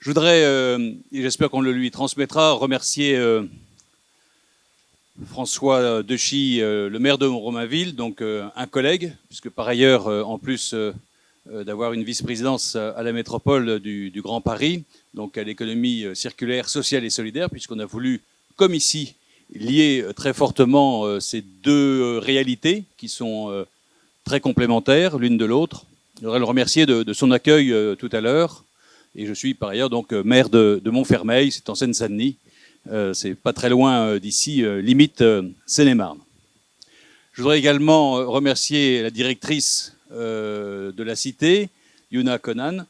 Je voudrais, et j'espère qu'on le lui transmettra, remercier François Dechy, le maire de Romainville, donc un collègue, puisque par ailleurs, en plus d'avoir une vice-présidence à la métropole du Grand Paris, donc à l'économie circulaire, sociale et solidaire, puisqu'on a voulu, comme ici, lier très fortement ces deux réalités qui sont très complémentaires l'une de l'autre. Je voudrais le remercier de son accueil tout à l'heure. Et je suis par ailleurs donc maire de Montfermeil, c'est en Seine-Saint-Denis. C'est pas très loin d'ici, limite Seine-et-Marne. Je voudrais également remercier la directrice de la cité, Yuna Conan.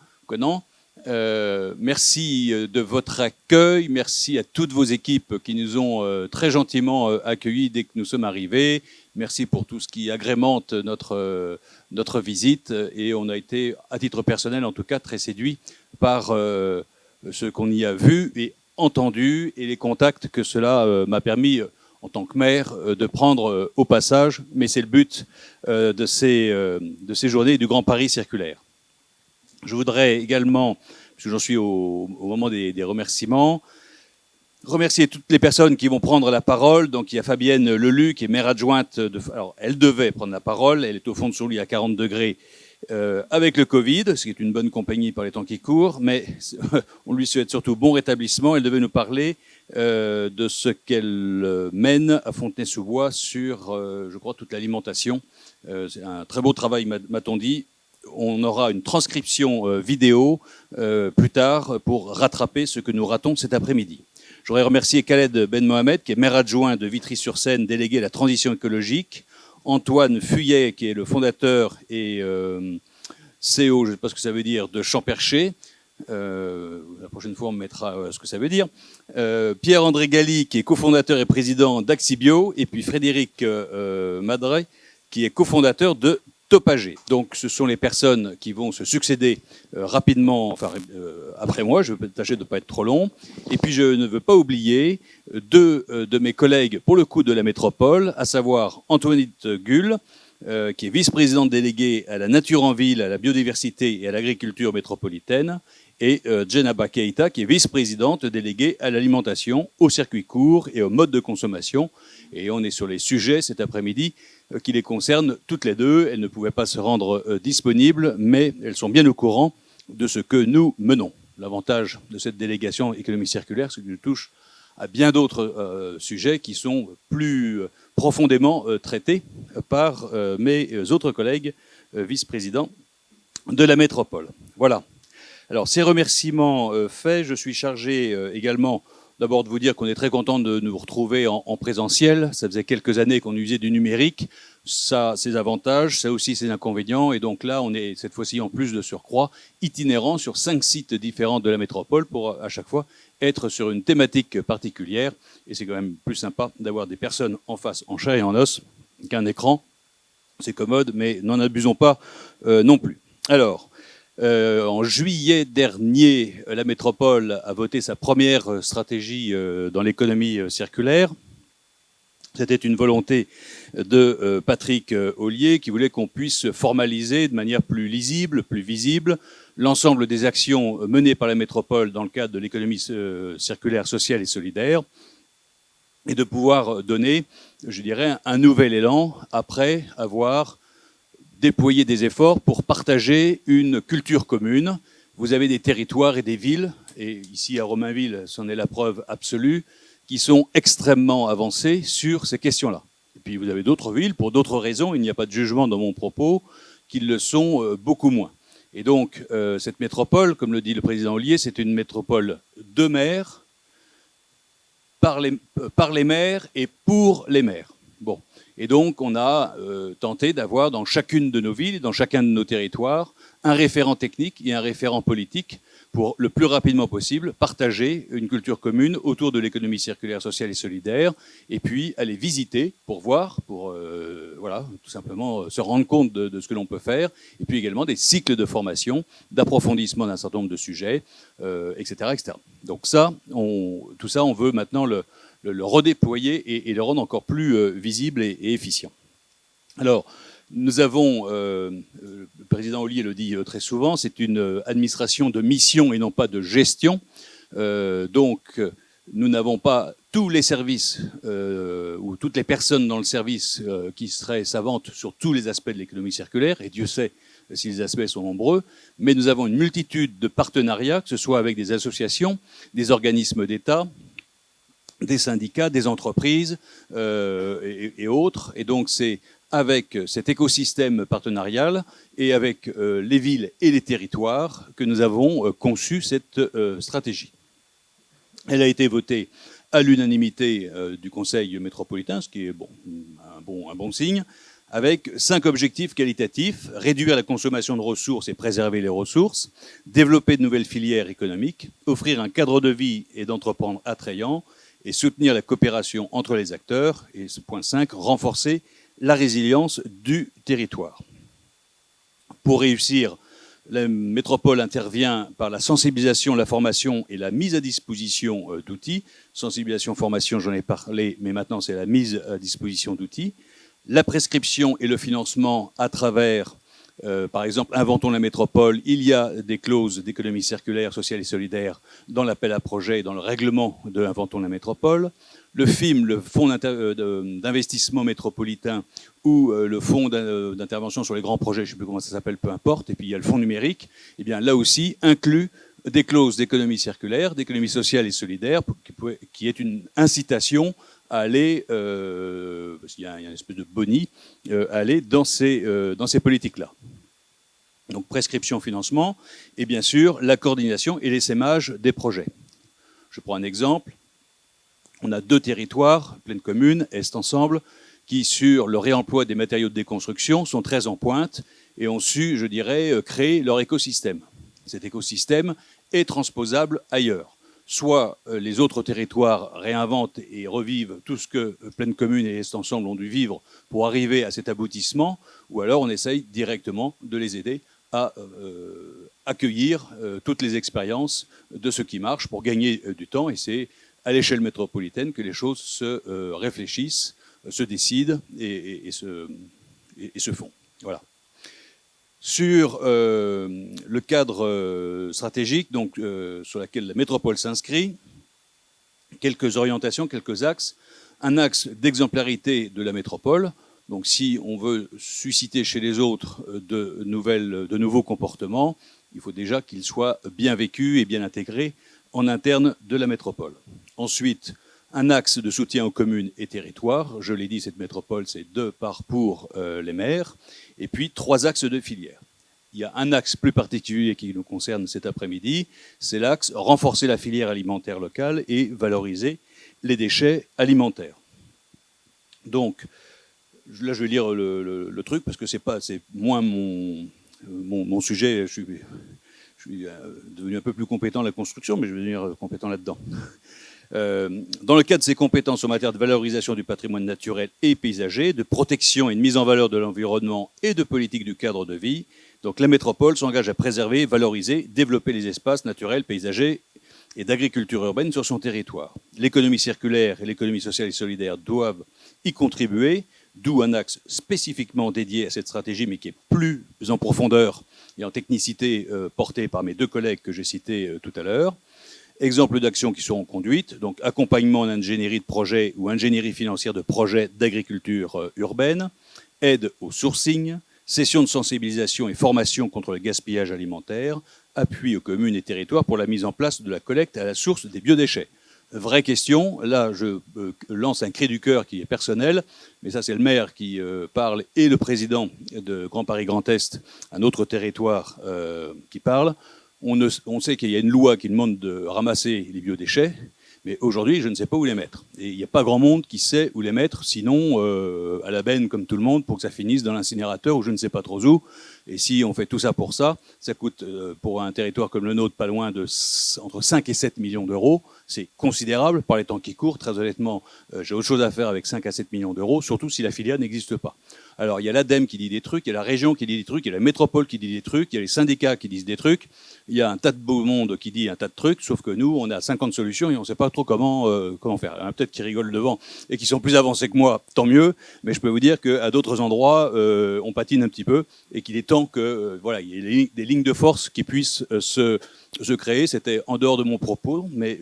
Merci de votre accueil, merci à toutes vos équipes qui nous ont très gentiment accueillis dès que nous sommes arrivés. Merci pour tout ce qui agrémente notre visite et on a été, à titre personnel en tout cas, très séduits par ce qu'on y a vu et entendu et les contacts que cela m'a permis en tant que maire de prendre au passage, mais c'est le but de ces journées du Grand Paris circulaire. Je voudrais également, parce que j'en suis au moment des remerciements, remercier toutes les personnes qui vont prendre la parole. Donc il y a Fabienne Lelu, qui est maire adjointe. Alors elle devait prendre la parole, elle est au fond de son lit à 40 degrés avec le Covid, ce qui est une bonne compagnie par les temps qui courent, mais on lui souhaite surtout bon rétablissement. Elle devait nous parler de ce qu'elle mène à Fontenay-sous-Bois sur, je crois, toute l'alimentation. C'est un très beau travail, m'a-t-on dit. On aura une transcription vidéo plus tard pour rattraper ce que nous ratons cet après-midi. Je voudrais remercier Khaled Ben Mohamed, qui est maire adjoint de Vitry-sur-Seine, délégué à la transition écologique. Antoine Fuyet, qui est le fondateur et CEO, je ne sais pas ce que ça veut dire, de Champerché. La prochaine fois, on me mettra ce que ça veut dire. Pierre-André Galli, qui est cofondateur et président d'Axibio. Et puis Frédéric Madret, qui est cofondateur de Topager. Donc ce sont les personnes qui vont se succéder rapidement, enfin après moi, je vais tâcher de ne pas être trop long. Et puis je ne veux pas oublier deux de mes collègues, pour le coup de la métropole, à savoir Antoinette Gull, qui est vice-présidente déléguée à la nature en ville, à la biodiversité et à l'agriculture métropolitaine, et Djenaba Keïta, qui est vice-présidente déléguée à l'alimentation, au circuit court et au mode de consommation. Et on est sur les sujets cet après-midi qui les concernent toutes les deux. Elles ne pouvaient pas se rendre disponibles, mais elles sont bien au courant de ce que nous menons. L'avantage de cette délégation économie circulaire, c'est que je touche à bien d'autres sujets qui sont plus profondément traités par mes autres collègues vice-présidents de la métropole. Voilà. Alors, ces remerciements faits, je suis chargé également d'abord de vous dire qu'on est très content de nous retrouver en présentiel. Ça faisait quelques années qu'on usait du numérique. Ça a ses avantages, ça a aussi ses inconvénients. Et donc là, on est cette fois-ci en plus de surcroît itinérant sur 5 sites différents de la métropole pour à chaque fois être sur une thématique particulière. Et c'est quand même plus sympa d'avoir des personnes en face, en chair et en os, qu'un écran. C'est commode, mais n'en abusons pas non plus. Alors, en juillet dernier, la métropole a voté sa première stratégie dans l'économie circulaire. C'était une volonté de Patrick Ollier qui voulait qu'on puisse formaliser de manière plus lisible, plus visible, l'ensemble des actions menées par la métropole dans le cadre de l'économie circulaire, sociale et solidaire, et de pouvoir donner, je dirais, un nouvel élan après avoir déployer des efforts pour partager une culture commune. Vous avez des territoires et des villes, et ici à Romainville, c'en est la preuve absolue, qui sont extrêmement avancés sur ces questions-là. Et puis vous avez d'autres villes, pour d'autres raisons, il n'y a pas de jugement dans mon propos, qui le sont beaucoup moins. Et donc cette métropole, comme le dit le président Ollier, c'est une métropole de maires, par les maires et pour les maires. Bon. Et donc, on a tenté d'avoir dans chacune de nos villes, dans chacun de nos territoires, un référent technique et un référent politique pour, le plus rapidement possible, partager une culture commune autour de l'économie circulaire, sociale et solidaire, et puis aller visiter pour voir, pour voilà, tout simplement se rendre compte de ce que l'on peut faire, et puis également des cycles de formation, d'approfondissement d'un certain nombre de sujets, etc., etc. Donc ça, tout ça, on veut maintenant le redéployer et le rendre encore plus visible et efficient. Alors, Nous avons, le président Ollier le dit très souvent, c'est une administration de mission et non pas de gestion. Donc, nous n'avons pas tous les services ou toutes les personnes dans le service qui seraient savantes sur tous les aspects de l'économie circulaire, et Dieu sait si les aspects sont nombreux, mais nous avons une multitude de partenariats, que ce soit avec des associations, des organismes d'État, des syndicats, des entreprises et autres. Et donc, c'est avec cet écosystème partenarial et avec les villes et les territoires que nous avons conçu cette stratégie. Elle a été votée à l'unanimité du Conseil métropolitain, ce qui est un bon signe, avec 5 objectifs qualitatifs: réduire la consommation de ressources et préserver les ressources, développer de nouvelles filières économiques, offrir un cadre de vie et d'entreprendre attrayant, et soutenir la coopération entre les acteurs. Et ce point 5, renforcer la résilience du territoire. Pour réussir, la métropole intervient par la sensibilisation, la formation et la mise à disposition d'outils. Sensibilisation, formation, j'en ai parlé, mais maintenant c'est la mise à disposition d'outils. La prescription et le financement à travers, par exemple, Inventons la métropole. Il y a des clauses d'économie circulaire, sociale et solidaire dans l'appel à projet et dans le règlement de Inventons la métropole. Le FIM, le Fonds d'investissement métropolitain, ou le Fonds d'intervention sur les grands projets, je ne sais plus comment ça s'appelle, peu importe, et puis il y a le Fonds numérique, et bien là aussi inclut des clauses d'économie circulaire, d'économie sociale et solidaire, qui est une incitation à aller, parce qu'il y a une espèce de boni, à aller dans ces politiques-là. Donc prescription, financement, et bien sûr la coordination et l'essaimage des projets. Je prends un exemple. On a 2 territoires, pleine commune, Est ensemble, qui sur le réemploi des matériaux de déconstruction sont très en pointe et ont su, je dirais, créer leur écosystème. Cet écosystème est transposable ailleurs. Soit les autres territoires réinventent et revivent tout ce que pleine commune et Est ensemble ont dû vivre pour arriver à cet aboutissement, ou alors on essaye directement de les aider à accueillir toutes les expériences de ce qui marche pour gagner du temps. Et c'est à l'échelle métropolitaine que les choses se réfléchissent, se décident et se font. Voilà. Sur le cadre stratégique donc, sur lequel la métropole s'inscrit, quelques orientations, quelques axes. Un axe d'exemplarité de la métropole. Donc si on veut susciter chez les autres de nouveaux comportements, il faut déjà qu'ils soient bien vécus et bien intégrés en interne de la métropole. Ensuite, un axe de soutien aux communes et territoires. Je l'ai dit, cette métropole, c'est 2 parts pour les maires. Et puis 3 axes de filière. Il y a un axe plus particulier qui nous concerne cet après-midi, c'est l'axe renforcer la filière alimentaire locale et valoriser les déchets alimentaires. Donc, là, je vais lire le truc parce que c'est moins mon sujet. Je suis devenu un peu plus compétent à la construction, mais je vais devenir compétent là-dedans. Dans le cadre de ses compétences en matière de valorisation du patrimoine naturel et paysager, de protection et de mise en valeur de l'environnement et de politique du cadre de vie, donc la métropole s'engage à préserver, valoriser, développer les espaces naturels, paysagers et d'agriculture urbaine sur son territoire. L'économie circulaire et l'économie sociale et solidaire doivent y contribuer, d'où un axe spécifiquement dédié à cette stratégie, mais qui est plus en profondeur et en technicité porté par mes 2 collègues que j'ai cités tout à l'heure. Exemples d'actions qui seront conduites, donc accompagnement en ingénierie de projet ou ingénierie financière de projets d'agriculture urbaine, aide au sourcing, sessions de sensibilisation et formation contre le gaspillage alimentaire, appui aux communes et territoires pour la mise en place de la collecte à la source des biodéchets. Vraie question, là je lance un cri du cœur qui est personnel, mais ça c'est le maire qui parle et le président de Grand Paris Grand Est, un autre territoire qui parle. On sait qu'il y a une loi qui demande de ramasser les biodéchets, mais aujourd'hui, je ne sais pas où les mettre. Et il n'y a pas grand monde qui sait où les mettre, sinon à la benne comme tout le monde, pour que ça finisse dans l'incinérateur ou je ne sais pas trop où. Et si on fait tout ça coûte pour un territoire comme le nôtre pas loin de entre 5 et 7 millions d'euros. C'est considérable par les temps qui courent. Très honnêtement, j'ai autre chose à faire avec 5 à 7 millions d'euros, surtout si la filière n'existe pas. Alors, il y a l'ADEME qui dit des trucs, il y a la région qui dit des trucs, il y a la métropole qui dit des trucs, il y a les syndicats qui disent des trucs, il y a un tas de beau monde qui dit un tas de trucs, sauf que nous, on a 50 solutions et on ne sait pas trop comment faire. Il y en a peut-être qui rigolent devant et qui sont plus avancés que moi, tant mieux, mais je peux vous dire qu'à d'autres endroits, on patine un petit peu et qu'il est temps que voilà, il y ait des lignes de force qui puissent se créer. C'était en dehors de mon propos, mais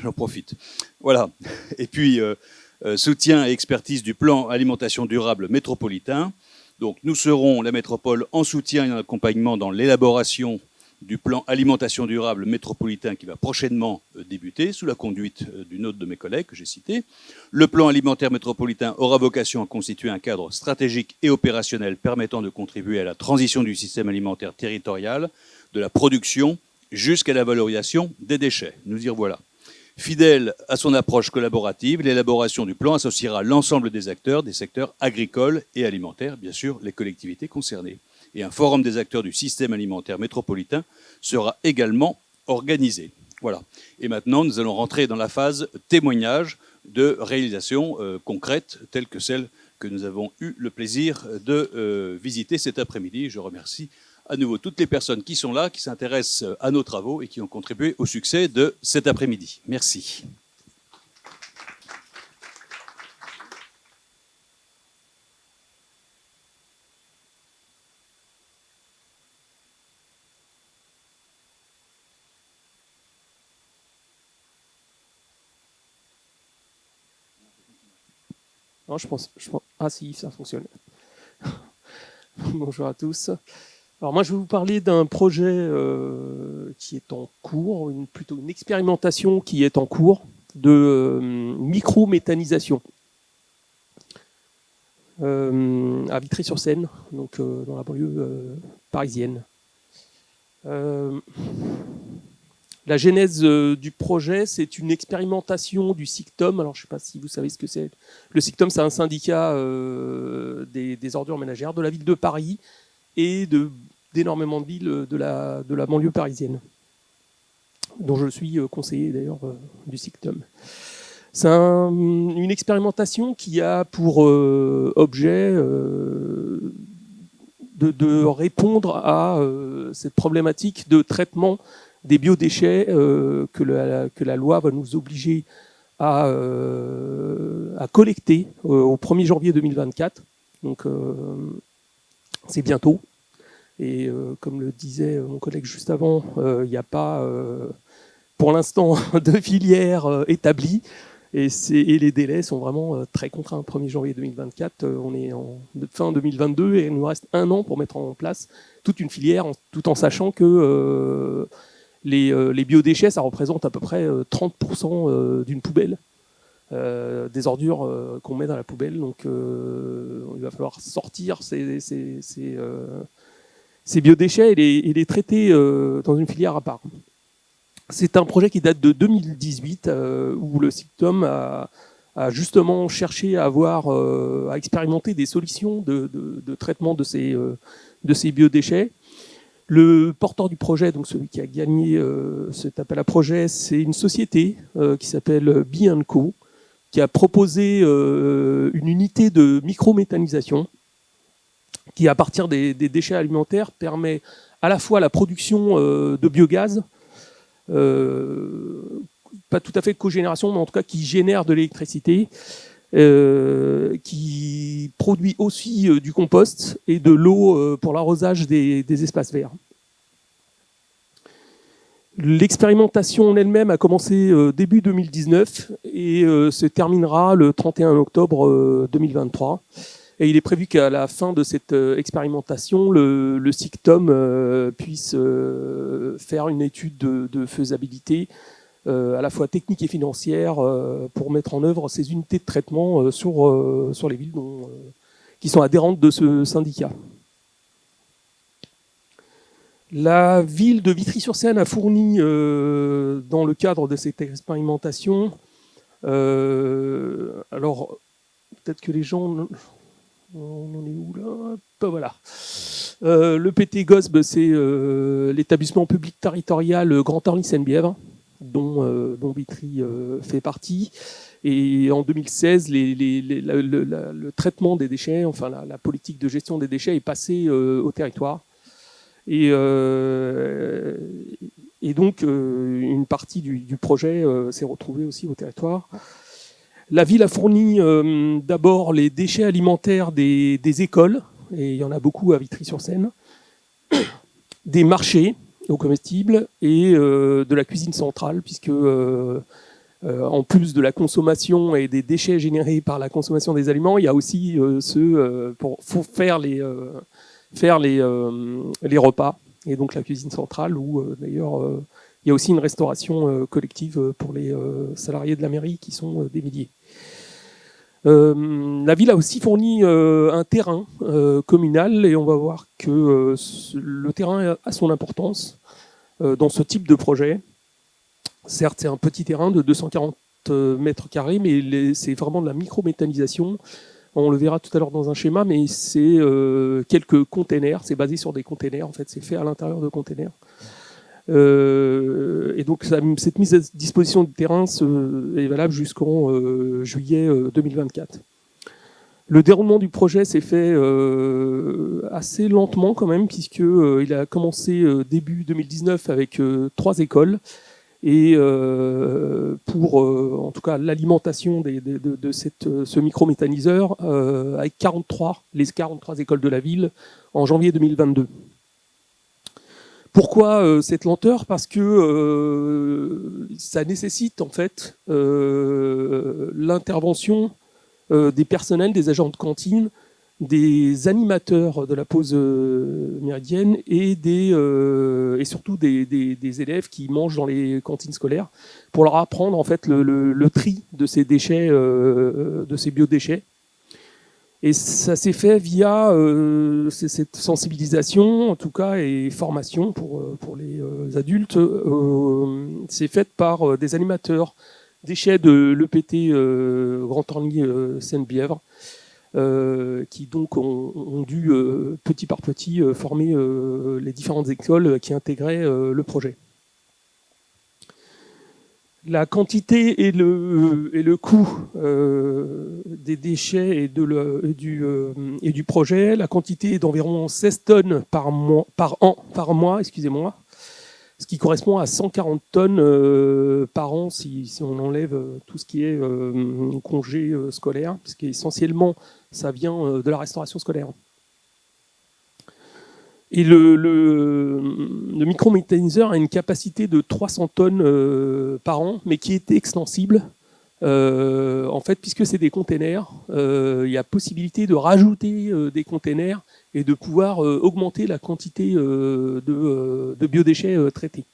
j'en profite. Voilà. Et puis, soutien et expertise du plan alimentation durable métropolitain. Donc nous serons, la métropole, en soutien et en accompagnement dans l'élaboration du plan alimentation durable métropolitain qui va prochainement débuter sous la conduite d'une autre de mes collègues que j'ai cité. Le plan alimentaire métropolitain aura vocation à constituer un cadre stratégique et opérationnel permettant de contribuer à la transition du système alimentaire territorial, de la production jusqu'à la valorisation des déchets. Nous y revoilà. Fidèle à son approche collaborative, l'élaboration du plan associera l'ensemble des acteurs des secteurs agricoles et alimentaires, bien sûr les collectivités concernées. Et un forum des acteurs du système alimentaire métropolitain sera également organisé. Voilà. Et maintenant, nous allons rentrer dans la phase témoignage de réalisation concrète, telle que celle que nous avons eu le plaisir de visiter cet après-midi. Je remercie à nouveau toutes les personnes qui sont là, qui s'intéressent à nos travaux et qui ont contribué au succès de cet après-midi. Merci. Non, ah si, ça fonctionne. Bonjour à tous. Alors moi, je vais vous parler d'un projet qui est en cours, plutôt une expérimentation qui est en cours de micro-méthanisation à Vitry-sur-Seine, donc dans la banlieue parisienne. La genèse du projet, c'est une expérimentation du SICTOM. Alors, je ne sais pas si vous savez ce que c'est. Le SICTOM, c'est un syndicat des ordures ménagères de la ville de Paris et d'énormément de villes de la banlieue parisienne, dont je suis conseiller d'ailleurs du SICTOM. C'est une expérimentation qui a pour objet de répondre à cette problématique de traitement des biodéchets que la loi va nous obliger à collecter au 1er janvier 2024. Donc c'est bientôt. Et comme le disait mon collègue juste avant, il n'y a pas pour l'instant de filière établie. Et les délais sont vraiment très contraints. 1er janvier 2024, on est en fin 2022 et il nous reste 1 an pour mettre en place toute une filière, tout en sachant que les biodéchets, ça représente à peu près 30% d'une poubelle, des ordures qu'on met dans la poubelle. Donc il va falloir sortir ces biodéchets et les traiter dans une filière à part. C'est un projet qui date de 2018 où le SICTOM a justement cherché à expérimenter des solutions de traitement de ces biodéchets. Le porteur du projet, donc celui qui a gagné cet appel à projet, c'est une société qui s'appelle Be & Co, qui a proposé une unité de microméthanisation qui, à partir des déchets alimentaires, permet à la fois la production de biogaz, pas tout à fait de cogénération, mais en tout cas qui génère de l'électricité, qui produit aussi du compost et de l'eau pour l'arrosage des espaces verts. L'expérimentation en elle-même a commencé début 2019 et se terminera le 31 octobre 2023. Et il est prévu qu'à la fin de cette expérimentation, le SICTOM puisse faire une étude de faisabilité à la fois technique et financière pour mettre en œuvre ces unités de traitement sur les villes qui sont adhérentes de ce syndicat. La ville de Vitry-sur-Seine a fourni, dans le cadre de cette expérimentation, alors peut-être que les gens On en est où là? Hop, voilà. Le PT GOSB, c'est l'établissement public territorial Grand Orly Seine-Bièvre, dont Vitry fait partie. Et en 2016, le traitement des déchets, enfin la politique de gestion des déchets est passée au territoire. Et donc, une partie du projet s'est retrouvée aussi au territoire. La ville a fourni d'abord les déchets alimentaires des écoles, et il y en a beaucoup à Vitry-sur-Seine, des marchés aux comestibles et de la cuisine centrale, puisque en plus de la consommation et des déchets générés par la consommation des aliments, il y a aussi ceux pour faire les repas, et donc la cuisine centrale, où d'ailleurs il y a aussi une restauration collective pour les salariés de la mairie qui sont des milliers. La ville a aussi fourni un terrain communal, et on va voir que le terrain a son importance dans ce type de projet. Certes, c'est un petit terrain de 240 mètres carrés, mais c'est vraiment de la micro-méthanisation. On le verra tout à l'heure dans un schéma, mais c'est quelques containers. C'est basé sur des containers, en fait, c'est fait à l'intérieur de containers. Et donc cette mise à disposition du terrain est valable jusqu'en juillet 2024. Le déroulement du projet s'est fait assez lentement quand même, puisqu'il a commencé début 2019 avec 3 écoles. Et pour en tout cas l'alimentation de ce micro-méthaniseur, avec les 43 écoles de la ville en janvier 2022. Pourquoi cette lenteur? Parce que ça nécessite en fait l'intervention des personnels, des agents de cantine, des animateurs de la pause méridienne et surtout des élèves qui mangent dans les cantines scolaires, pour leur apprendre en fait le tri de ces déchets, de ces biodéchets. Et ça s'est fait via cette sensibilisation, en tout cas, et formation pour les adultes. C'est fait par des animateurs déchets de l'EPT Grand Orly Seine-Bièvre, qui donc ont dû petit par petit former les différentes écoles qui intégraient le projet. La quantité et le coût des déchets et du projet, la quantité est d'environ 16 tonnes par mois, excusez-moi, ce qui correspond à 140 tonnes par an si on enlève tout ce qui est congé scolaire, parce qu'essentiellement ça vient de la restauration scolaire. Et le micro-méthaniseur a une capacité de 300 tonnes par an, mais qui est extensible. En fait, puisque c'est des containers, il y a possibilité de rajouter des containers et de pouvoir augmenter la quantité de biodéchets traités.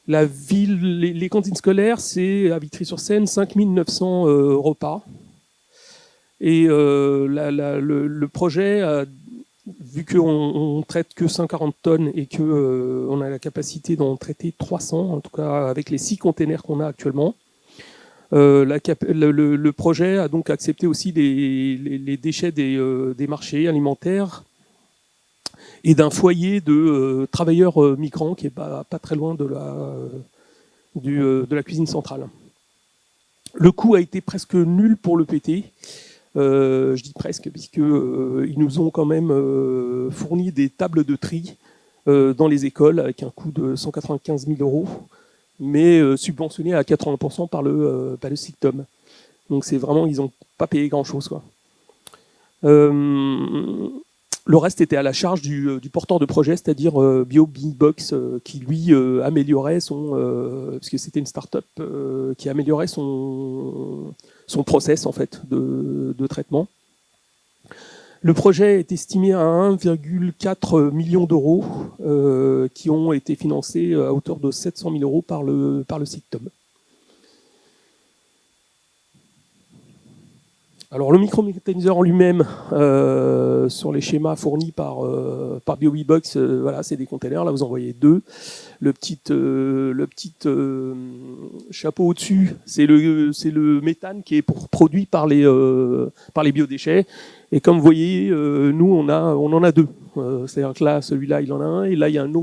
La ville, les cantines scolaires, c'est à Vitry-sur-Seine 5900 repas. Et le projet vu qu'on ne traite que 140 tonnes et qu'on a la capacité d'en traiter 300, en tout cas avec les 6 containers qu'on a actuellement, le projet a donc accepté aussi les déchets des marchés alimentaires et d'un foyer de travailleurs migrants qui est pas très loin de la cuisine centrale. Le coût a été presque nul pour le PT. Je dis presque, puisqu'ils nous ont quand même fourni des tables de tri dans les écoles avec un coût de 195 000 €, mais subventionné à 80% par le SICTOM. Donc c'est vraiment, ils n'ont pas payé grand-chose, quoi. Le reste était à la charge du porteur de projet, c'est-à-dire BioBeanbox, qui lui améliorait parce que c'était une start-up qui améliorait son process en fait de traitement. Le projet est estimé à 1,4 million d'euros qui ont été financés à hauteur de 700 000 € par le SICTOM. Alors le microméthaniseur en lui-même, sur les schémas fournis par BioBox, voilà, c'est des containers. Là, vous en voyez 2. Le petit chapeau au-dessus, c'est le méthane qui est produit par les biodéchets. Et comme vous voyez, nous on en a 2. C'est-à-dire que là, celui-là, il en a un, et là, il y a un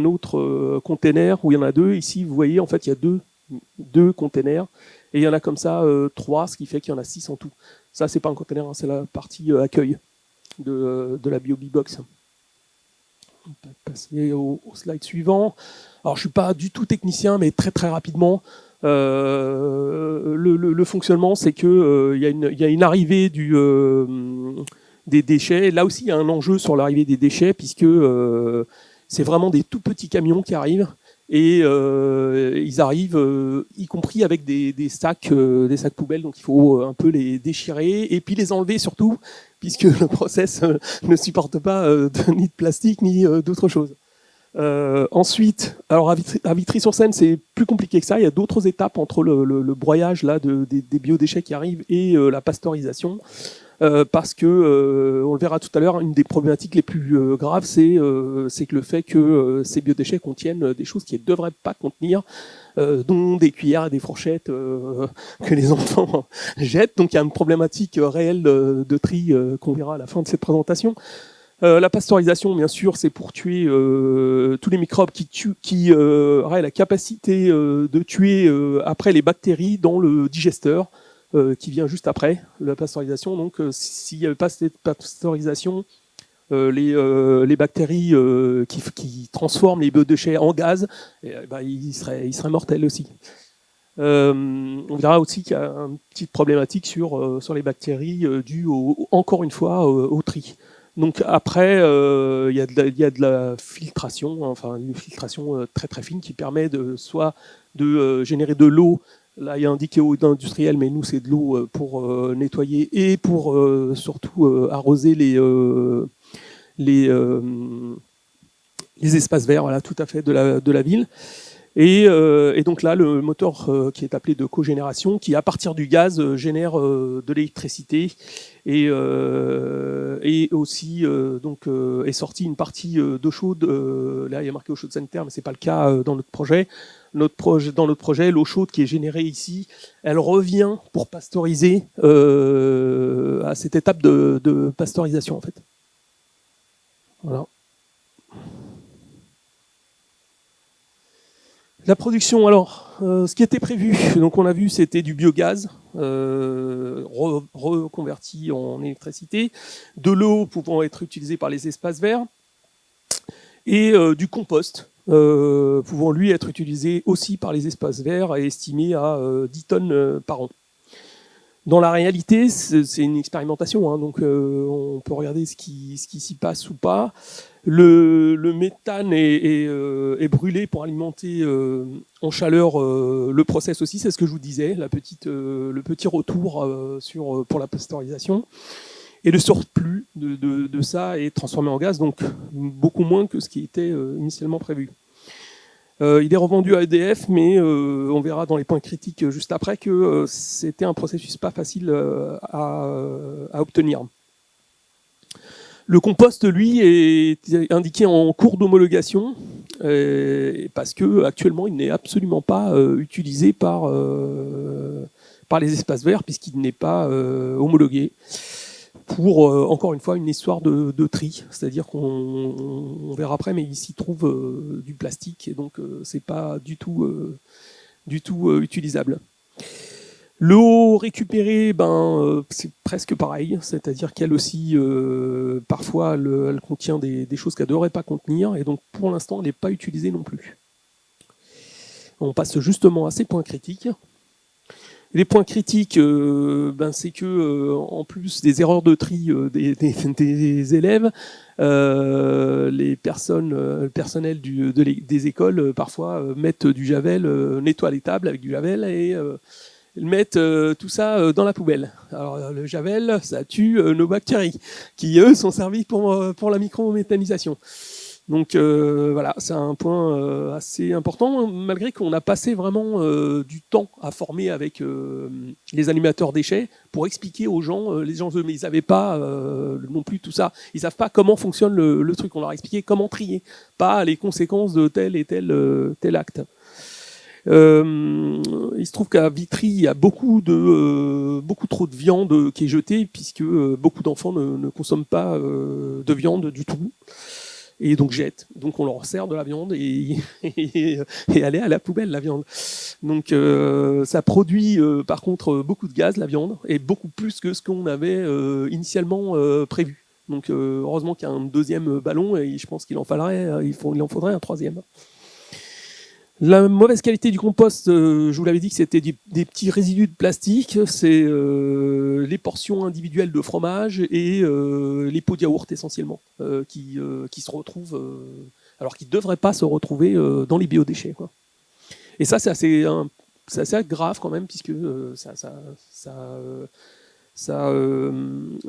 autre container où il y en a 2. Ici, vous voyez, en fait, il y a deux containers. Et il y en a comme ça 3, ce qui fait qu'il y en a 6 en tout. Ça, c'est pas un container, hein, c'est la partie accueil de la BioBox. On peut passer au slide suivant. Alors, je suis pas du tout technicien, mais très très rapidement, le fonctionnement, c'est que il y a une arrivée des déchets. Là aussi, il y a un enjeu sur l'arrivée des déchets, puisque c'est vraiment des tout petits camions qui arrivent. Et ils arrivent, y compris avec des sacs poubelles, donc il faut un peu les déchirer et puis les enlever surtout, puisque le process ne supporte pas ni de plastique ni d'autre chose. Ensuite, alors à Vitry-sur-Seine, c'est plus compliqué que ça. Il y a d'autres étapes entre le broyage là des biodéchets qui arrivent et la pasteurisation. Parce que, on le verra tout à l'heure, une des problématiques les plus graves, c'est que le fait que ces biodéchets contiennent des choses qui ne devraient pas contenir, dont des cuillères et des fourchettes que les enfants jettent. Donc il y a une problématique réelle de tri qu'on verra à la fin de cette présentation. La pasteurisation, bien sûr, c'est pour tuer tous les microbes qui auraient la capacité de tuer après les bactéries dans le digesteur, qui vient juste après la pasteurisation. Donc, s'il n'y avait pas cette pasteurisation, les bactéries qui transforment les biodéchets en gaz, ils seraient mortels aussi. On verra aussi qu'il y a une petite problématique sur les bactéries dues encore une fois au tri. Donc après, il y a de la filtration, enfin une filtration très très fine qui permet soit de générer de l'eau. Là, il y a indiqué eau industrielle, mais nous, c'est de l'eau pour nettoyer et pour surtout arroser les espaces verts, voilà, tout à fait, de la ville. Et donc là, le moteur qui est appelé de cogénération, qui à partir du gaz génère de l'électricité et aussi est sorti une partie d'eau chaude. Là, il y a marqué eau chaude sanitaire, mais c'est pas le cas dans notre projet. Dans notre projet, l'eau chaude qui est générée ici, elle revient pour pasteuriser à cette étape de pasteurisation en fait. Voilà. La production, alors, ce qui était prévu, donc on a vu, c'était du biogaz reconverti en électricité, de l'eau pouvant être utilisée par les espaces verts, et du compost pouvant lui être utilisé aussi par les espaces verts et estimé à 10 tonnes par an. Dans la réalité, c'est une expérimentation, hein, donc on peut regarder ce qui s'y passe ou pas. Le méthane est brûlé pour alimenter en chaleur le process aussi, c'est ce que je vous disais, le petit retour pour la pasteurisation. Et le surplus de ça est transformé en gaz, donc beaucoup moins que ce qui était initialement prévu. Il est revendu à EDF, mais on verra dans les points critiques juste après que c'était un processus pas facile à obtenir. Le compost, lui, est indiqué en cours d'homologation parce que actuellement, il n'est absolument pas utilisé par les espaces verts puisqu'il n'est pas homologué. Pour, encore une fois, une histoire de tri. C'est-à-dire qu'on verra après, mais il s'y trouve du plastique, et donc c'est pas du tout utilisable. L'eau récupérée, c'est presque pareil, c'est-à-dire qu'elle aussi, parfois, elle contient des choses qu'elle ne devrait pas contenir, et donc pour l'instant, elle n'est pas utilisée non plus. On passe justement à ces points critiques. Les points critiques, c'est que en plus des erreurs de tri des élèves, le personnel des écoles parfois mettent du javel, nettoient les tables avec du javel et mettent tout ça dans la poubelle. Alors le javel, ça tue nos bactéries, qui eux sont servies pour la microméthanisation. Donc voilà, c'est un point assez important, malgré qu'on a passé vraiment du temps à former avec les animateurs déchets pour expliquer aux gens les enjeux, mais ils n'avaient pas non plus tout ça. Ils savent pas comment fonctionne le truc. On leur a expliqué comment trier, pas les conséquences de tel et tel acte. Il se trouve qu'à Vitry, il y a beaucoup trop de viande qui est jetée, puisque beaucoup d'enfants ne consomment pas de viande du tout. Et donc jettent. Donc on leur sert de la viande et elle est à la poubelle, la viande. Donc ça produit par contre beaucoup de gaz, la viande, et beaucoup plus que ce qu'on avait initialement prévu. Donc heureusement qu'il y a un deuxième ballon, et je pense qu'il en faudrait un troisième. La mauvaise qualité du compost, je vous l'avais dit que c'était des petits résidus de plastique, c'est les portions individuelles de fromage et les pots de yaourt essentiellement, qui se retrouvent, alors qu'ils ne devraient pas se retrouver dans les biodéchets, quoi. Et ça, c'est assez grave quand même, puisque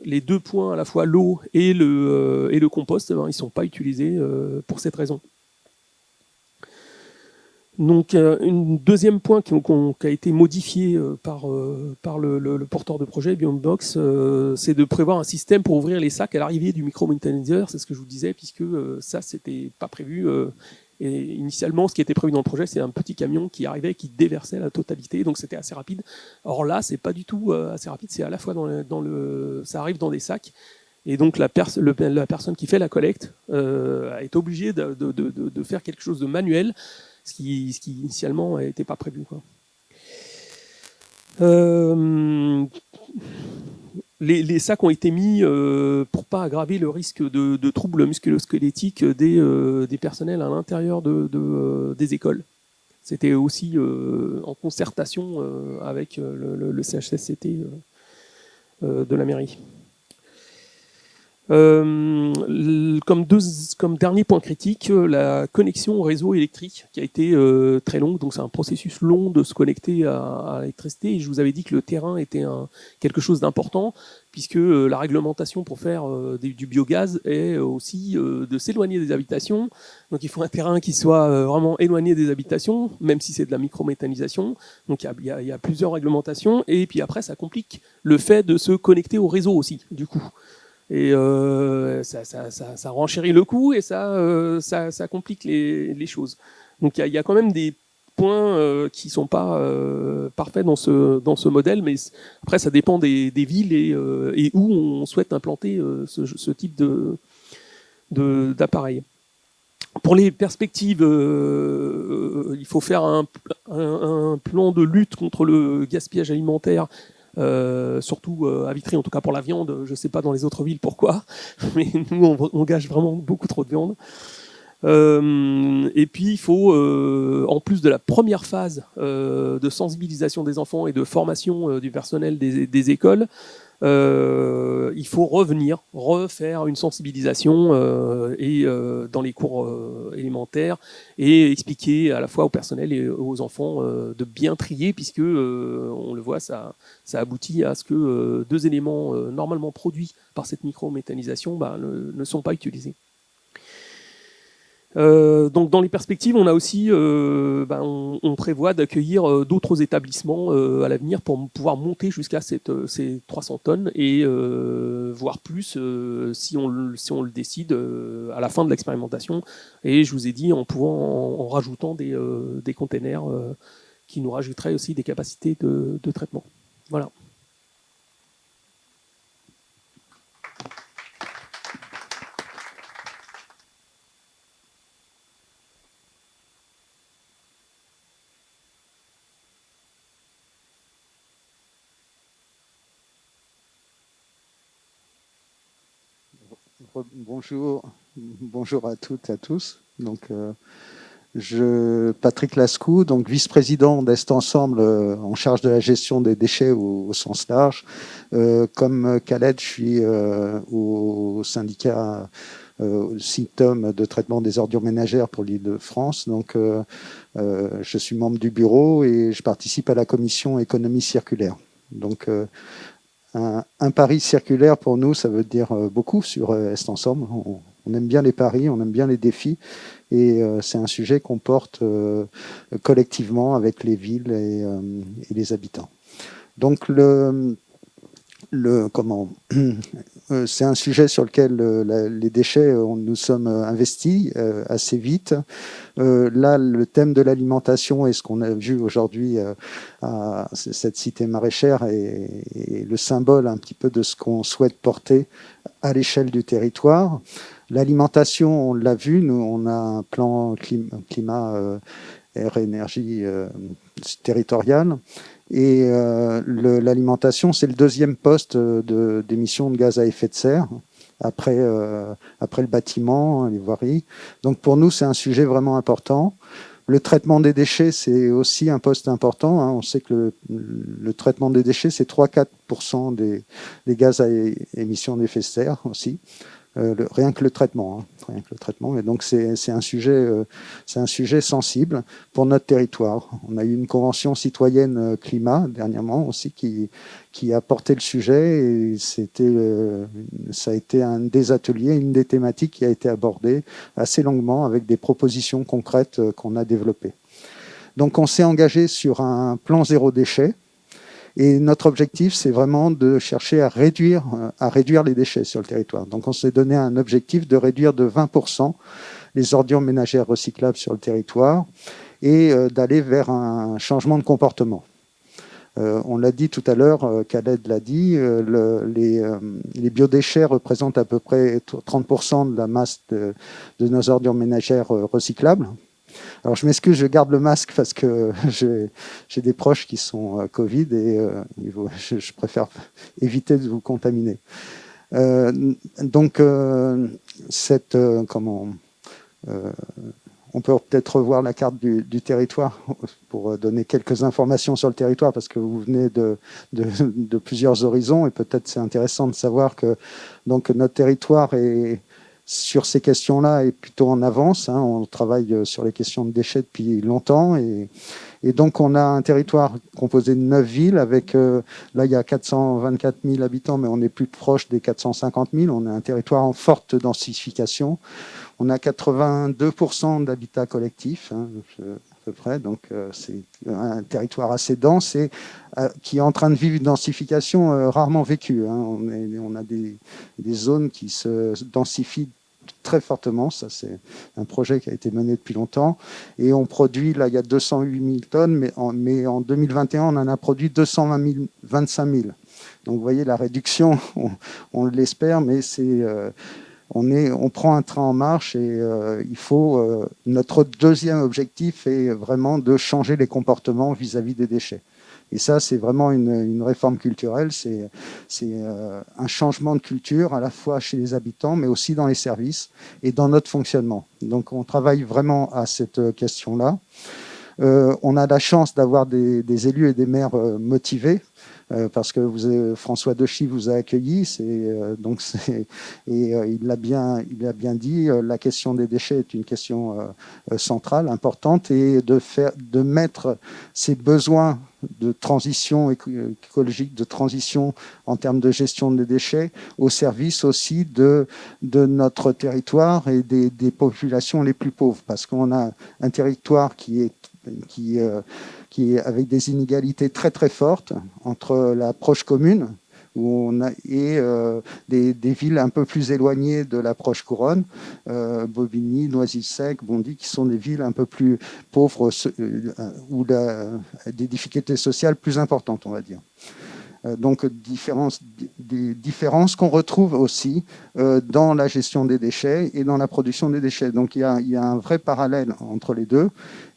les deux points, à la fois l'eau et le compost, ils ne sont pas utilisés pour cette raison. Donc, un deuxième point qui a été modifié par le porteur de projet, Beyond Box, c'est de prévoir un système pour ouvrir les sacs à l'arrivée du micro-méthaniseur. C'est ce que je vous disais, puisque ça, c'était pas prévu. Et initialement, ce qui était prévu dans le projet, c'est un petit camion qui arrivait, qui déversait la totalité, donc c'était assez rapide. Or là, c'est pas du tout assez rapide, c'est à la fois ça arrive dans des sacs. Et donc la personne qui fait la collecte est obligée de faire quelque chose de manuel, ce qui initialement n'était pas prévu, quoi. Les sacs ont été mis pour pas aggraver le risque de troubles musculo-squelettiques des personnels à l'intérieur des écoles. C'était aussi en concertation avec le CHSCT de la mairie. Comme dernier point critique, la connexion au réseau électrique qui a été très longue. Donc c'est un processus long de se connecter à l'électricité. Et je vous avais dit que le terrain était quelque chose d'important, puisque la réglementation pour faire du biogaz est aussi de s'éloigner des habitations. Donc il faut un terrain qui soit vraiment éloigné des habitations, même si c'est de la microméthanisation. Donc il y a plusieurs réglementations. Et puis après, ça complique le fait de se connecter au réseau aussi, du coup. Et ça renchérit le coût et ça complique les choses. Donc il y a quand même des points qui sont pas parfaits dans ce modèle, mais après ça dépend des villes et où on souhaite implanter ce type d'appareil. Pour les perspectives, il faut faire un plan de lutte contre le gaspillage alimentaire. Surtout à Vitry, en tout cas pour la viande, je ne sais pas dans les autres villes pourquoi, mais nous on gâche vraiment beaucoup trop de viande. Et puis il faut, en plus de la première phase de sensibilisation des enfants et de formation du personnel des écoles, il faut refaire une sensibilisation dans les cours élémentaires et expliquer à la fois au personnel et aux enfants de bien trier, puisque on le voit, ça aboutit à ce que deux éléments normalement produits par cette microméthanisation ne sont pas utilisés. Donc dans les perspectives, on a aussi, on prévoit d'accueillir d'autres établissements à l'avenir pour pouvoir monter jusqu'à ces 300 tonnes et voire plus si on le décide à la fin de l'expérimentation. Et je vous ai dit en rajoutant des containers qui nous rajouteraient aussi des capacités de traitement. Voilà. Bonjour à toutes et à tous. Donc, Patrick Lascou, donc vice-président d'Est Ensemble en charge de la gestion des déchets au sens large. Comme Khaled, je suis au syndicat SICTOM de traitement des ordures ménagères pour l'Île-de-France. Donc, je suis membre du bureau et je participe à la commission économie circulaire. Donc, un pari circulaire pour nous, ça veut dire beaucoup sur Est Ensemble. on aime bien les paris, on aime bien les défis, et c'est un sujet qu'on porte collectivement avec les villes et les habitants. Donc c'est un sujet sur lequel les déchets, nous sommes investis assez vite. Là, le thème de l'alimentation et ce qu'on a vu aujourd'hui à cette cité maraîchère est le symbole un petit peu de ce qu'on souhaite porter à l'échelle du territoire. L'alimentation, on l'a vu, nous, on a un plan climat, air, énergie territorial. Et l'alimentation, c'est le deuxième poste d'émissions de gaz à effet de serre, après le bâtiment, les voiries. Donc pour nous, c'est un sujet vraiment important. Le traitement des déchets, c'est aussi un poste important. On sait que le traitement des déchets, c'est 3-4% des gaz à émissions d'effet de serre aussi. Rien que le traitement, rien que le traitement. Et donc c'est un sujet sensible pour notre territoire. On a eu une convention citoyenne climat dernièrement aussi qui a porté le sujet, et ça a été un des ateliers, une des thématiques qui a été abordée assez longuement avec des propositions concrètes qu'on a développées. Donc on s'est engagé sur un plan zéro déchet. Et notre objectif, c'est vraiment de chercher à réduire les déchets sur le territoire. Donc on s'est donné un objectif de réduire de 20% les ordures ménagères recyclables sur le territoire, et d'aller vers un changement de comportement. On l'a dit tout à l'heure, Khaled l'a dit, les biodéchets représentent à peu près 30% de la masse de nos ordures ménagères recyclables. Alors je m'excuse, je garde le masque parce que j'ai des proches qui sont Covid, et je préfère éviter de vous contaminer. On peut peut-être revoir la carte du territoire pour donner quelques informations sur le territoire, parce que vous venez de plusieurs horizons, et peut-être c'est intéressant de savoir que donc notre territoire est sur ces questions-là est plutôt en avance. On travaille sur les questions de déchets depuis longtemps, et donc on a un territoire composé de 9 villes avec, là il y a 424 000 habitants, mais on est plus proche des 450 000. On a un territoire en forte densification. On a 82% d'habitat collectif, à peu près, donc c'est un territoire assez dense, et qui est en train de vivre une densification rarement vécue. On a des zones qui se densifient très fortement. Ça, c'est un projet qui a été mené depuis longtemps, et on produit, là il y a 208 000 tonnes, mais en 2021 on en a produit 25 000. Donc vous voyez la réduction, on l'espère, mais c'est on prend un train en marche, et notre deuxième objectif est vraiment de changer les comportements vis-à-vis des déchets. Et ça, c'est vraiment une réforme culturelle, c'est un changement de culture à la fois chez les habitants, mais aussi dans les services et dans notre fonctionnement. Donc on travaille vraiment à cette question-là. On a la chance d'avoir des élus et des maires motivés, parce que François Dechy vous a accueilli, il l'a bien dit, la question des déchets est une question centrale, importante, et de mettre ces besoins de transition écologique, de transition en termes de gestion des déchets, au service aussi de notre territoire et des populations les plus pauvres, parce qu'on a un territoire qui est avec des inégalités très très fortes entre l'approche commune et des villes un peu plus éloignées de l'approche couronne, Bobigny, Noisy-le-Sec, Bondy, qui sont des villes un peu plus pauvres, où des difficultés sociales plus importantes, on va dire. Donc des différences qu'on retrouve aussi dans la gestion des déchets et dans la production des déchets. Donc il y a un vrai parallèle entre les deux,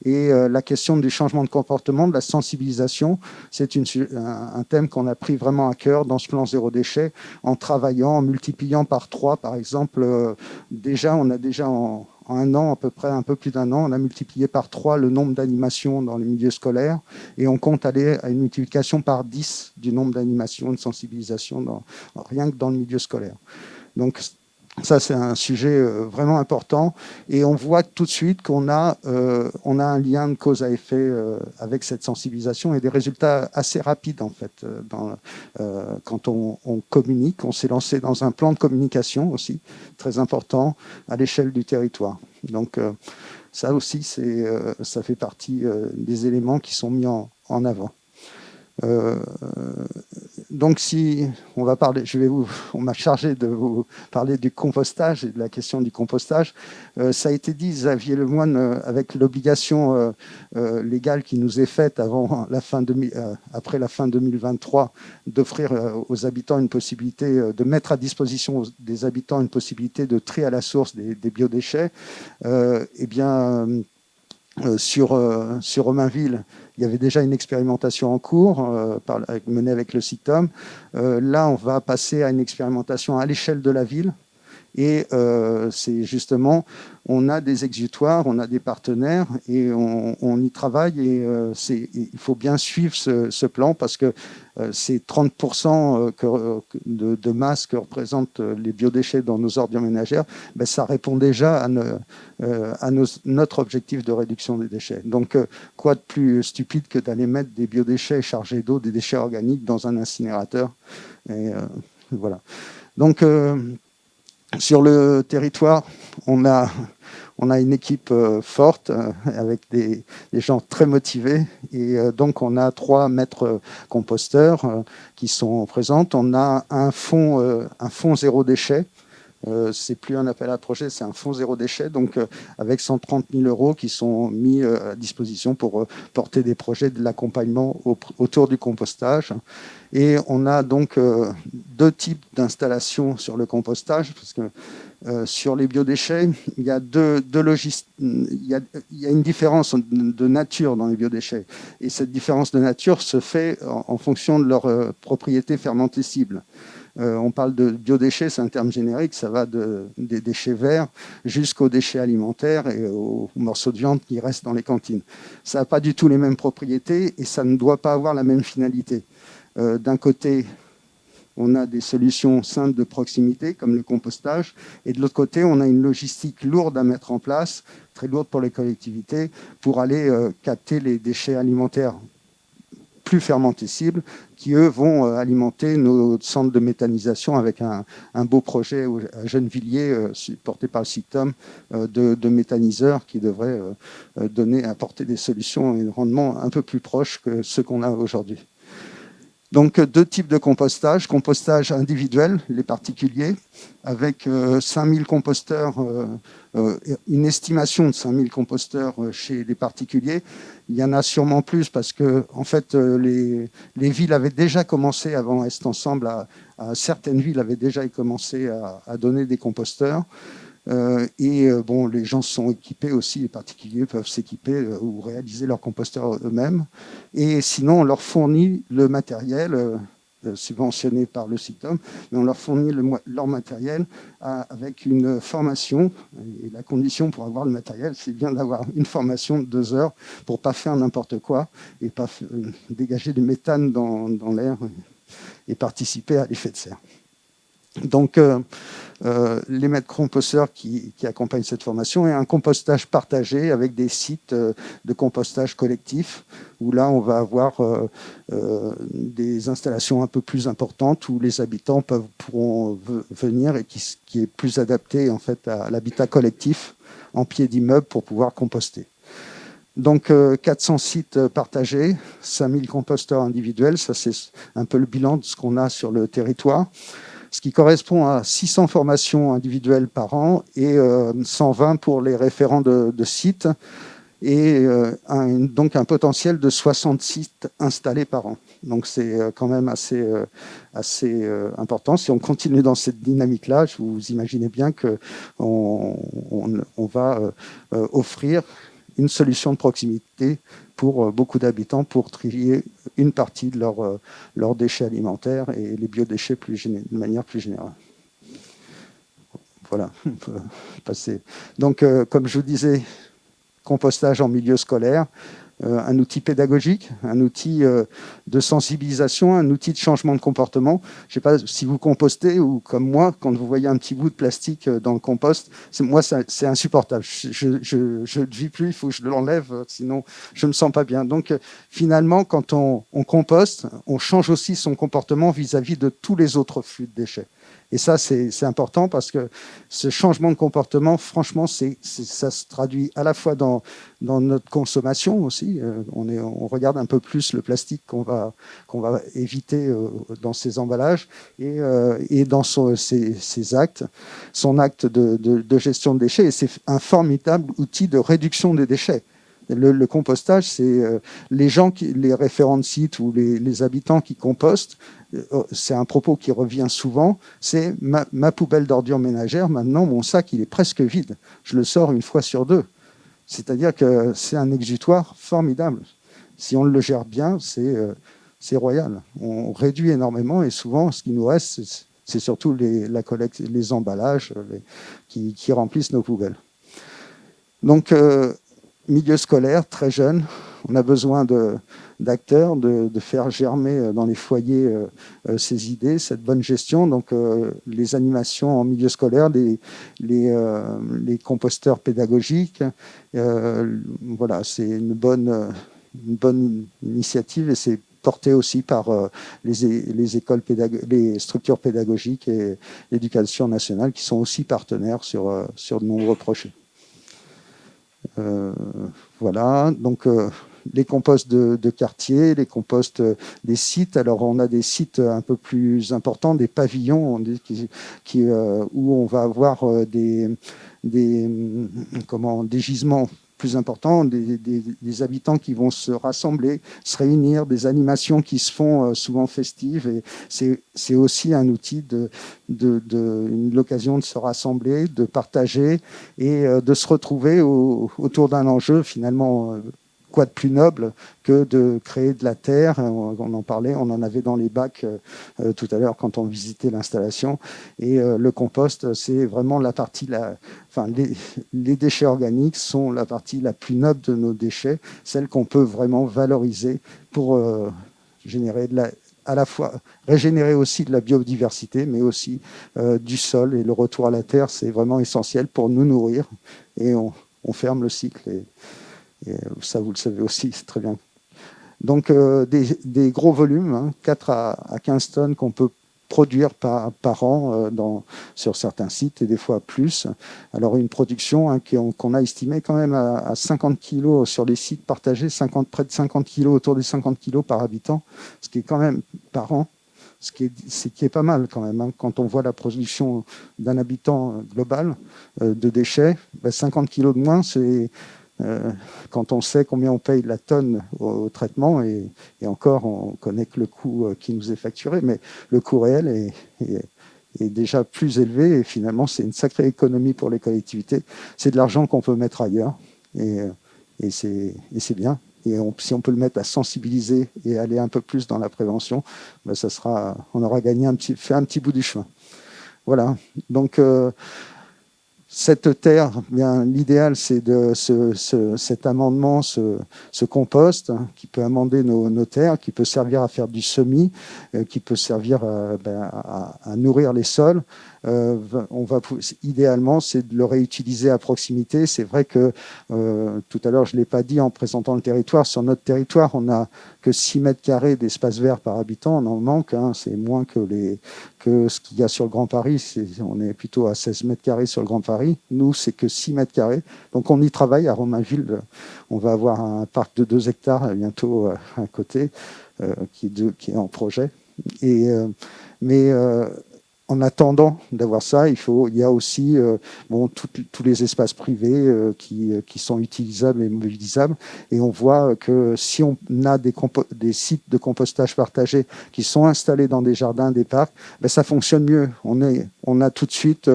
et la question du changement de comportement, de la sensibilisation, c'est un thème qu'on a pris vraiment à cœur dans ce plan zéro déchet, en travaillant, en multipliant par 3, par exemple. On a déjà en un an, à peu près, un peu plus d'un an, on a multiplié par 3 le nombre d'animations dans les milieux scolaires, et on compte aller à une multiplication par 10 du nombre d'animations de sensibilisation rien que dans le milieu scolaire. Donc Ça, c'est un sujet vraiment important. Et on voit tout de suite qu'on a un lien de cause à effet avec cette sensibilisation et des résultats assez rapides, en fait. Quand on communique, on s'est lancé dans un plan de communication aussi, très important, à l'échelle du territoire. Donc, ça aussi, ça fait partie des éléments qui sont mis en avant. Donc, si on va parler, on m'a chargé de vous parler du compostage et de la question du compostage. Ça a été dit, Xavier Lemoine, avec l'obligation légale qui nous est faite après la fin 2023, d'offrir aux habitants une possibilité, de mettre à disposition des habitants une possibilité de tri à la source des biodéchets. Eh bien, sur Romainville, il y avait déjà une expérimentation en cours menée avec le CITOM. Là, on va passer à une expérimentation à l'échelle de la ville. Et c'est justement, on a des exutoires, on a des partenaires et on y travaille. Et il faut bien suivre ce plan parce que ces 30% de masse que représentent les biodéchets dans nos ordures ménagères, ben, ça répond déjà à notre objectif de réduction des déchets. Donc, quoi de plus stupide que d'aller mettre des biodéchets chargés d'eau, des déchets organiques dans un incinérateur. Et voilà. Donc, sur le territoire, on a une équipe forte avec des gens très motivés et donc on a 3 maîtres composteurs qui sont présents. On a un fonds zéro déchet. C'est plus un appel à projet, c'est un fonds zéro déchet, donc avec 130 000 € qui sont mis à disposition pour porter des projets de l'accompagnement autour du compostage. Et on a donc 2 types d'installations sur le compostage, parce que sur les biodéchets, il y a il y a une différence de nature dans les biodéchets. Et cette différence de nature se fait en fonction de leurs propriétés fermentescibles. On parle de biodéchets, c'est un terme générique, ça va des déchets verts jusqu'aux déchets alimentaires et aux morceaux de viande qui restent dans les cantines. Ça n'a pas du tout les mêmes propriétés et ça ne doit pas avoir la même finalité. D'un côté, on a des solutions simples de proximité, comme le compostage, et de l'autre côté, on a une logistique lourde à mettre en place, très lourde pour les collectivités, pour aller capter les déchets alimentaires plus fermentescibles, qui, eux, vont alimenter nos centres de méthanisation avec un beau projet à Gennevilliers, porté par le CITOM, de méthaniseurs qui devraient apporter des solutions et un rendement un peu plus proche que ceux qu'on a aujourd'hui. Donc, 2 types de compostage. Compostage individuel, les particuliers, avec 5000 composteurs, une estimation de 5000 composteurs chez les particuliers. Il y en a sûrement plus parce que, en fait, les villes avaient déjà commencé, avant Est Ensemble, certaines villes avaient déjà commencé à donner des composteurs. Bon, les gens se sont équipés aussi, les particuliers peuvent s'équiper ou réaliser leur composteur eux-mêmes. Et sinon, on leur fournit le matériel subventionné par le CITOM, mais on leur fournit leur matériel avec une formation. Et la condition pour avoir le matériel, c'est bien d'avoir une formation de 2 heures pour ne pas faire n'importe quoi et pas dégager du méthane dans l'air et participer à l'effet de serre. Donc, les maîtres composteurs qui accompagnent cette formation et un compostage partagé avec des sites de compostage collectif où là, on va avoir des installations un peu plus importantes où les habitants pourront venir et qui est plus adapté en fait à l'habitat collectif en pied d'immeuble pour pouvoir composter. Donc, 400 sites partagés, 5000 composteurs individuels, ça c'est un peu le bilan de ce qu'on a sur le territoire, ce qui correspond à 600 formations individuelles par an et 120 pour les référents de sites, et donc un potentiel de 60 sites installés par an. Donc c'est quand même assez important. Si on continue dans cette dynamique-là, vous imaginez bien qu'on va offrir une solution de proximité pour beaucoup d'habitants pour trier une partie de leurs déchets alimentaires et les biodéchets de manière plus générale. Voilà, on peut passer. Donc, comme je vous disais, compostage en milieu scolaire, un outil pédagogique, un outil de sensibilisation, un outil de changement de comportement. Je ne sais pas si vous compostez ou comme moi, quand vous voyez un petit bout de plastique dans le compost, moi, c'est insupportable. Je ne vis plus, il faut que je l'enlève, sinon je ne me sens pas bien. Donc, finalement, quand on composte, on change aussi son comportement vis-à-vis de tous les autres flux de déchets. Et ça, c'est important parce que ce changement de comportement, franchement, ça se traduit à la fois dans notre consommation aussi. On regarde un peu plus le plastique qu'on va éviter dans ses emballages et dans ses actes, son acte de gestion de déchets. Et c'est un formidable outil de réduction des déchets. Le compostage, c'est les référents de sites ou les habitants qui compostent. C'est un propos qui revient souvent. C'est ma poubelle d'ordures ménagères. Maintenant, mon sac, il est presque vide. Je le sors une fois sur deux. C'est-à-dire que c'est un exutoire formidable. Si on le gère bien, c'est royal. On réduit énormément et souvent, ce qui nous reste, c'est surtout la collecte, les emballages qui remplissent nos poubelles. Donc, milieu scolaire, très jeune, on a besoin d'acteurs, de faire germer dans les foyers ces idées, cette bonne gestion. Donc, les animations en milieu scolaire, les composteurs pédagogiques, voilà, c'est une bonne initiative et c'est porté aussi par les écoles les structures pédagogiques et l'éducation nationale qui sont aussi partenaires sur de nombreux projets. Voilà, donc les composts de quartier, les composts des sites. Alors on a des sites un peu plus importants, des pavillons où on va avoir des gisements plus importants, des habitants qui vont se rassembler, se réunir, des animations qui se font souvent festives. Et c'est aussi un outil l'occasion de se rassembler, de partager et de se retrouver autour d'un enjeu finalement. Quoi de plus noble que de créer de la terre? On en parlait, on en avait dans les bacs tout à l'heure quand on visitait l'installation. Et le compost, c'est vraiment la partie, les déchets organiques sont la partie la plus noble de nos déchets, celle qu'on peut vraiment valoriser pour générer à la fois régénérer aussi de la biodiversité, mais aussi du sol. Et le retour à la terre, c'est vraiment essentiel pour nous nourrir. Et on ferme le cycle. Et ça, vous le savez aussi, c'est très bien. Donc, des gros volumes, 4 à 15 tonnes qu'on peut produire par an sur certains sites et des fois plus. Alors, une production qu'on a estimée quand même à 50 kilos sur les sites partagés, près de 50 kilos, autour des 50 kilos par habitant, ce qui est quand même par an. Ce qui est pas mal quand même. Quand on voit la production d'un habitant global de déchets, 50 kilos de moins, c'est... quand on sait combien on paye la tonne au traitement, et encore, on connaît que le coût qui nous est facturé, mais le coût réel est déjà plus élevé, et finalement, c'est une sacrée économie pour les collectivités. C'est de l'argent qu'on peut mettre ailleurs, et c'est bien. Et si on peut le mettre à sensibiliser et aller un peu plus dans la prévention, on aura fait un petit bout du chemin. Voilà. Donc, cette terre, l'idéal, c'est cet amendement, ce compost qui peut amender nos terres, qui peut servir à faire du semis, qui peut servir à nourrir les sols. Idéalement, c'est de le réutiliser à proximité. C'est vrai que tout à l'heure, je ne l'ai pas dit en présentant le territoire. Sur notre territoire, on n'a que 6 mètres carrés d'espace vert par habitant. On en manque. C'est moins que ce qu'il y a sur le Grand Paris. On est plutôt à 16 mètres carrés sur le Grand Paris. Nous, c'est que 6 mètres carrés. Donc, on y travaille à Romainville. On va avoir un parc de 2 hectares bientôt à côté qui est en projet. Mais en attendant d'avoir ça, il y a aussi tous les espaces privés qui sont utilisables et mobilisables. Et on voit que si on a des sites de compostage partagés qui sont installés dans des jardins, des parcs, ça fonctionne mieux. On a tout de suite,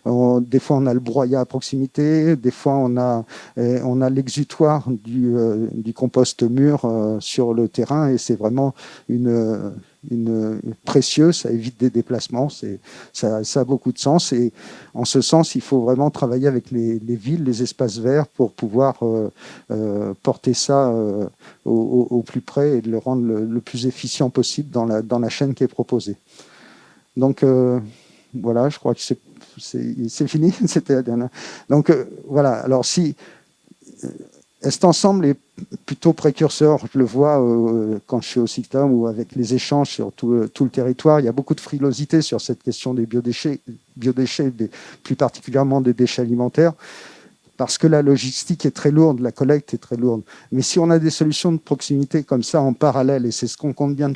des fois on a le broyat à proximité, des fois on a l'exutoire du compost mûr sur le terrain, et c'est vraiment précieux, ça évite des déplacements, ça a beaucoup de sens. Et en ce sens, il faut vraiment travailler avec les villes, les espaces verts pour pouvoir porter ça au plus près et de le rendre le plus efficient possible dans la chaîne qui est proposée. Donc voilà, je crois que c'est fini. C'était la dernière. Donc voilà. Alors si Est Ensemble est plutôt précurseur, je le vois quand je suis au CICTAM ou avec les échanges sur tout le territoire, il y a beaucoup de frilosité sur cette question des biodéchets, plus particulièrement des déchets alimentaires, parce que la logistique est très lourde, la collecte est très lourde. Mais si on a des solutions de proximité comme ça en parallèle, et c'est ce qu'on compte bien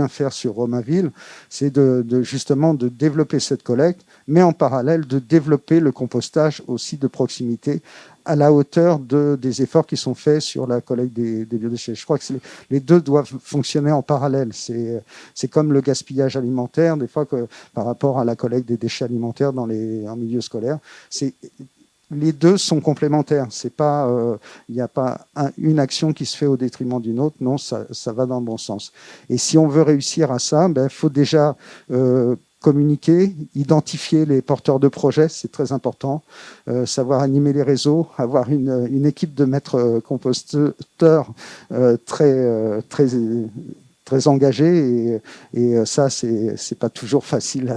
faire sur Romainville, c'est justement de développer cette collecte, mais en parallèle de développer le compostage aussi de proximité à la hauteur des efforts qui sont faits sur la collecte des biodéchets. Je crois que les deux doivent fonctionner en parallèle. C'est comme le gaspillage alimentaire, des fois, par rapport à la collecte des déchets alimentaires en milieu scolaire. Les deux sont complémentaires. Il n'y a pas une action qui se fait au détriment d'une autre. Non, ça va dans le bon sens. Et si on veut réussir à ça, faut déjà communiquer, identifier les porteurs de projets, c'est très important. Savoir animer les réseaux, avoir une équipe de maîtres composteurs très engagés, et ça, c'est pas toujours facile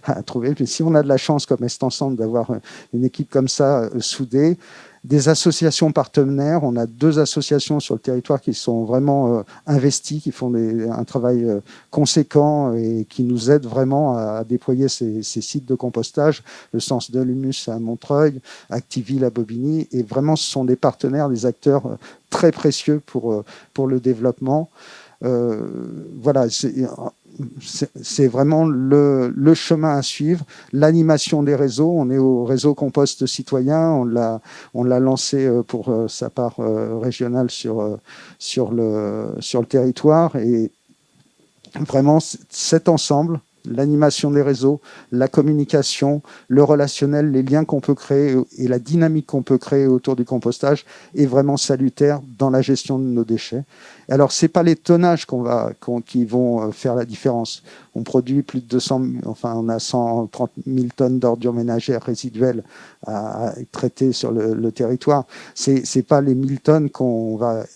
à trouver. Mais si on a de la chance, comme Est Ensemble, d'avoir une équipe comme ça soudée, des associations partenaires, on a 2 associations sur le territoire qui sont vraiment investies, qui font un travail conséquent et qui nous aident vraiment à déployer ces sites de compostage, le Sens de l'Humus à Montreuil, Activille à Bobigny, et vraiment ce sont des partenaires, des acteurs très précieux pour le développement. Voilà, c'est vraiment le chemin à suivre. L'animation des réseaux, on est au réseau Compost Citoyen, on l'a lancé pour sa part régionale sur le territoire, et vraiment cet ensemble, l'animation des réseaux, la communication, le relationnel, les liens qu'on peut créer et la dynamique qu'on peut créer autour du compostage est vraiment salutaire dans la gestion de nos déchets. Alors, c'est pas les tonnages qui vont faire la différence. On produit plus de on a 130 000 tonnes d'ordures ménagères résiduelles à traiter sur le territoire. C'est pas les 1000 tonnes qu'on va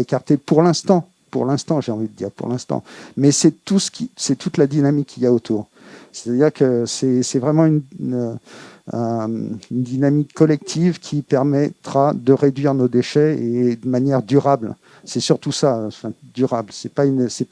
écarter pour l'instant. Pour l'instant, j'ai envie de dire, pour l'instant. Mais c'est toute la dynamique qu'il y a autour. C'est-à-dire que c'est vraiment une dynamique collective qui permettra de réduire nos déchets et de manière durable. C'est surtout ça, durable. C'est pas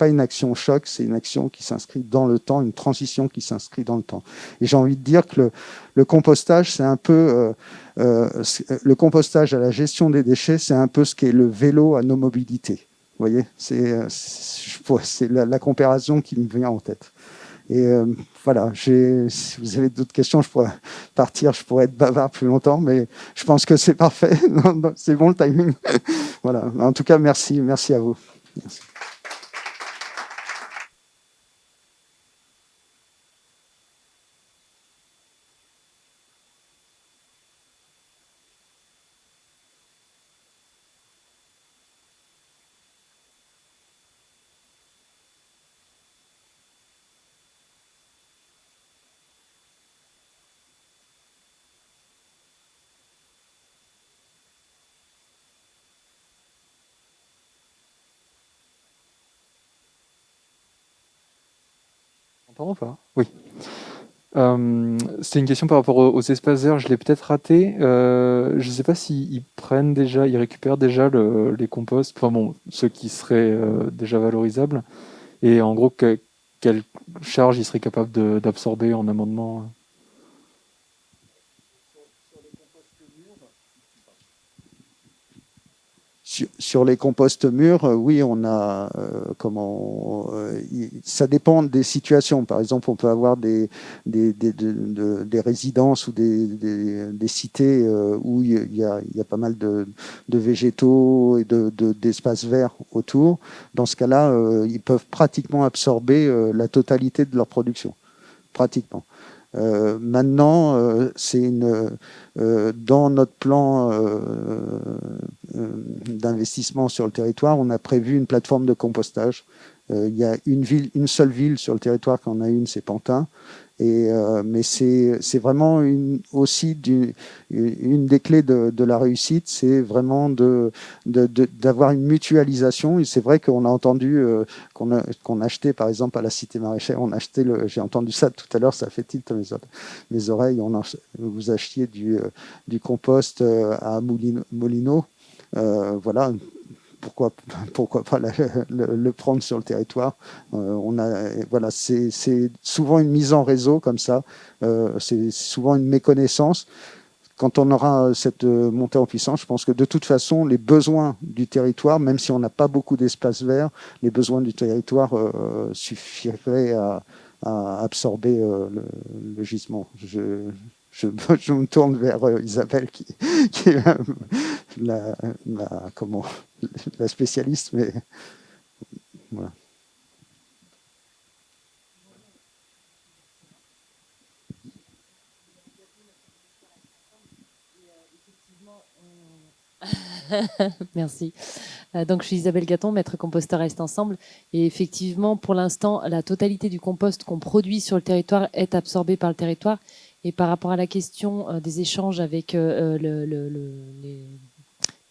une action choc, c'est une action qui s'inscrit dans le temps, une transition qui s'inscrit dans le temps. Et j'ai envie de dire que le compostage, c'est un peu le compostage à la gestion des déchets, c'est un peu ce qu'est le vélo à nos mobilités. Vous voyez, c'est la comparaison qui me vient en tête. Et voilà, si vous avez d'autres questions, je pourrais partir, je pourrais être bavard plus longtemps, mais je pense que c'est parfait. C'est bon le timing. Voilà. En tout cas, merci à vous. Merci. Ou pas ? Oui. C'était une question par rapport aux espaces verts, je l'ai peut-être raté. Je ne sais pas s'ils ils récupèrent déjà les composts, enfin bon, ceux qui seraient déjà valorisables, et en gros, quelle charge ils seraient capables d'absorber en amendement. Sur les composts mûrs, oui, on a ça dépend des situations. Par exemple, on peut avoir des résidences ou des cités où il y a pas mal de végétaux et d'espaces verts autour. Dans ce cas-là, ils peuvent pratiquement absorber la totalité de leur production. Pratiquement. Maintenant, dans notre plan d'investissement sur le territoire, on a prévu une plateforme de compostage Il y a une seule ville sur le territoire qui en a une, c'est Pantin. Mais c'est vraiment aussi une des clés de la réussite, c'est vraiment d'avoir une mutualisation. Et c'est vrai qu'on a entendu qu'on achetait, par exemple, à la Cité Maraîchère, j'ai entendu ça tout à l'heure, ça fait tilt mes oreilles. Vous achetiez du compost à Molino. Voilà. Pourquoi pas le prendre sur le territoire. Voilà, c'est souvent une mise en réseau comme ça. C'est souvent une méconnaissance. Quand on aura cette montée en puissance, je pense que de toute façon, les besoins du territoire, même si on n'a pas beaucoup d'espace vert, les besoins du territoire suffiraient à absorber le gisement. Je me tourne vers Isabelle qui est la spécialiste, mais voilà. Merci. Donc, je suis Isabelle Gaton, maître composteur Est Ensemble. Et effectivement, pour l'instant, la totalité du compost qu'on produit sur le territoire est absorbée par le territoire. Et par rapport à la question des échanges avec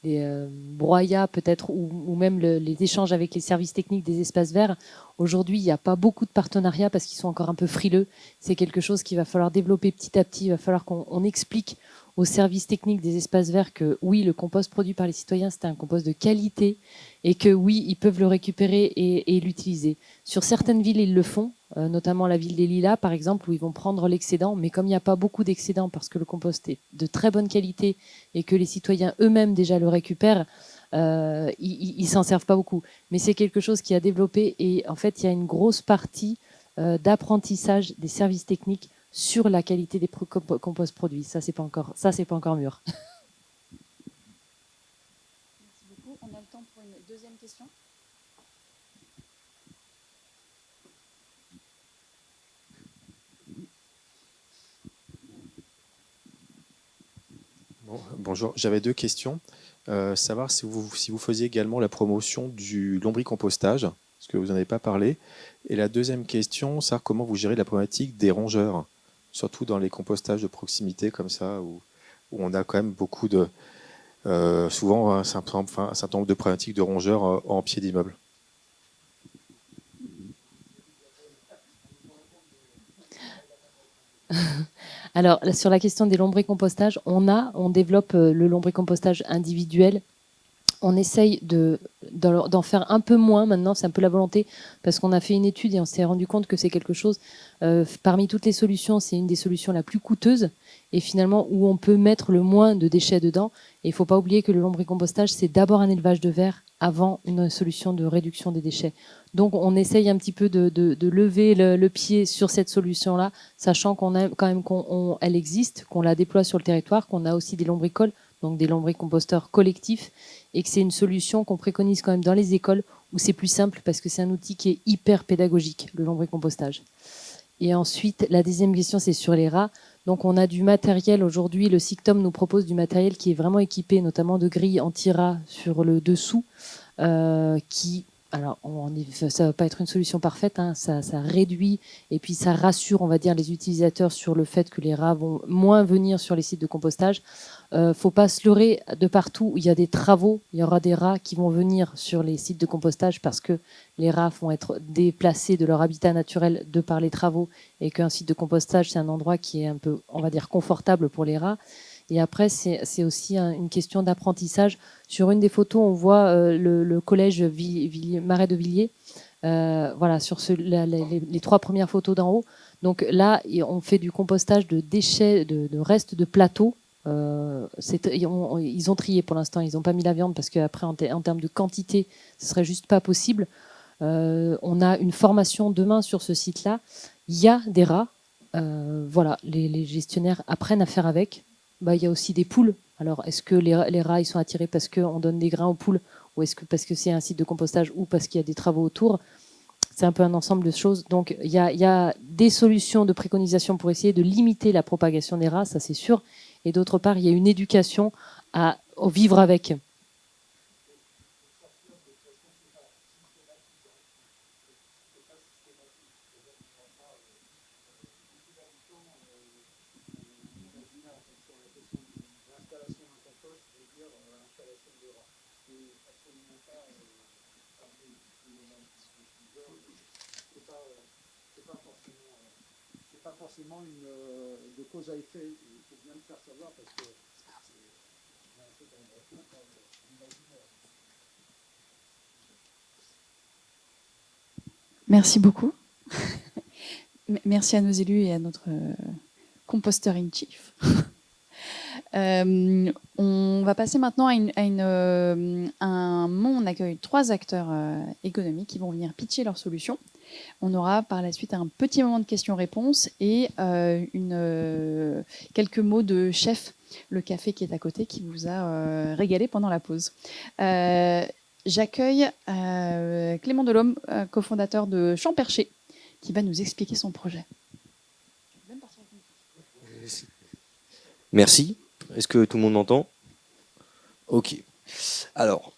les broyats peut-être, ou même les échanges avec les services techniques des espaces verts, aujourd'hui, il n'y a pas beaucoup de partenariats parce qu'ils sont encore un peu frileux. C'est quelque chose qu'il va falloir développer petit à petit. Il va falloir qu'on explique aux services techniques des espaces verts que oui, le compost produit par les citoyens, c'est un compost de qualité et que oui, ils peuvent le récupérer et l'utiliser. Sur certaines villes, ils le font, notamment la ville des Lilas, par exemple, où ils vont prendre l'excédent. Mais comme il n'y a pas beaucoup d'excédent parce que le compost est de très bonne qualité et que les citoyens eux-mêmes déjà le récupèrent, ils s'en servent pas beaucoup. Mais c'est quelque chose qui a développé et en fait, il y a une grosse partie d'apprentissage des services techniques sur la qualité des composts produits. Ça, c'est pas encore mûr. Merci beaucoup. On a le temps pour une deuxième question. Bonjour, j'avais deux questions. Savoir si vous faisiez également la promotion du lombricompostage, parce que vous n'en avez pas parlé. Et la deuxième question, savoir comment vous gérez la problématique des rongeurs, surtout dans les compostages de proximité comme ça, où on a quand même beaucoup de... souvent un certain nombre de problématiques de rongeurs en pied d'immeuble. Alors, sur la question des lombricompostages, on développe le lombricompostage individuel. On essaye d'en faire un peu moins maintenant, c'est un peu la volonté, parce qu'on a fait une étude et on s'est rendu compte que c'est quelque chose, parmi toutes les solutions, c'est une des solutions la plus coûteuse et finalement où on peut mettre le moins de déchets dedans. Et il ne faut pas oublier que le lombricompostage, c'est d'abord un élevage de vers avant une solution de réduction des déchets. Donc on essaye un petit peu de lever le pied sur cette solution-là, sachant qu'elle existe, qu'on la déploie sur le territoire, qu'on a aussi des lombricoles, donc des lombricomposteurs collectifs, et que c'est une solution qu'on préconise quand même dans les écoles où c'est plus simple parce que c'est un outil qui est hyper pédagogique, le lombricompostage. Et ensuite, la deuxième question, c'est sur les rats. Donc on a du matériel aujourd'hui, le SICTOM nous propose du matériel qui est vraiment équipé, notamment de grilles anti-rats sur le dessous, qui... Alors, ça ne va pas être une solution parfaite, hein, ça réduit et puis ça rassure, on va dire, les utilisateurs sur le fait que les rats vont moins venir sur les sites de compostage. Faut pas se leurrer, de partout où il y a des travaux, il y aura des rats qui vont venir sur les sites de compostage parce que les rats vont être déplacés de leur habitat naturel de par les travaux et qu'un site de compostage, c'est un endroit qui est un peu, on va dire, confortable pour les rats. Et après, c'est aussi une question d'apprentissage. Sur une des photos, on voit le collège Marais de Villiers. Voilà, sur les trois premières photos d'en haut. Donc là, on fait du compostage de déchets, de restes de plateaux. Ils ont trié pour l'instant, ils n'ont pas mis la viande parce qu'après, en termes de quantité, ce serait juste pas possible. On a une formation demain sur ce site-là. Il y a des rats. Voilà, les gestionnaires apprennent à faire avec. Il y a aussi des poules. Alors, est-ce que les rats ils sont attirés parce qu'on donne des grains aux poules ou est-ce que parce que c'est un site de compostage ou parce qu'il y a des travaux autour? C'est un peu un ensemble de choses. Donc, il y a des solutions de préconisation pour essayer de limiter la propagation des rats, ça c'est sûr. Et d'autre part, il y a une éducation à vivre avec. C'est pas forcément de cause à effet. Il faut bien le faire savoir parce que Merci beaucoup. Merci à nos élus et à notre composteur in chief. On va passer maintenant à un moment où on accueille 3 acteurs économiques qui vont venir pitcher leurs solutions. On aura par la suite un petit moment de questions-réponses et quelques mots de chef, le café qui est à côté, qui vous a régalé pendant la pause. J'accueille Clément Delhomme, cofondateur de Champerché, qui va nous expliquer son projet. Merci. Est-ce que tout le monde m'entend? Ok. Alors,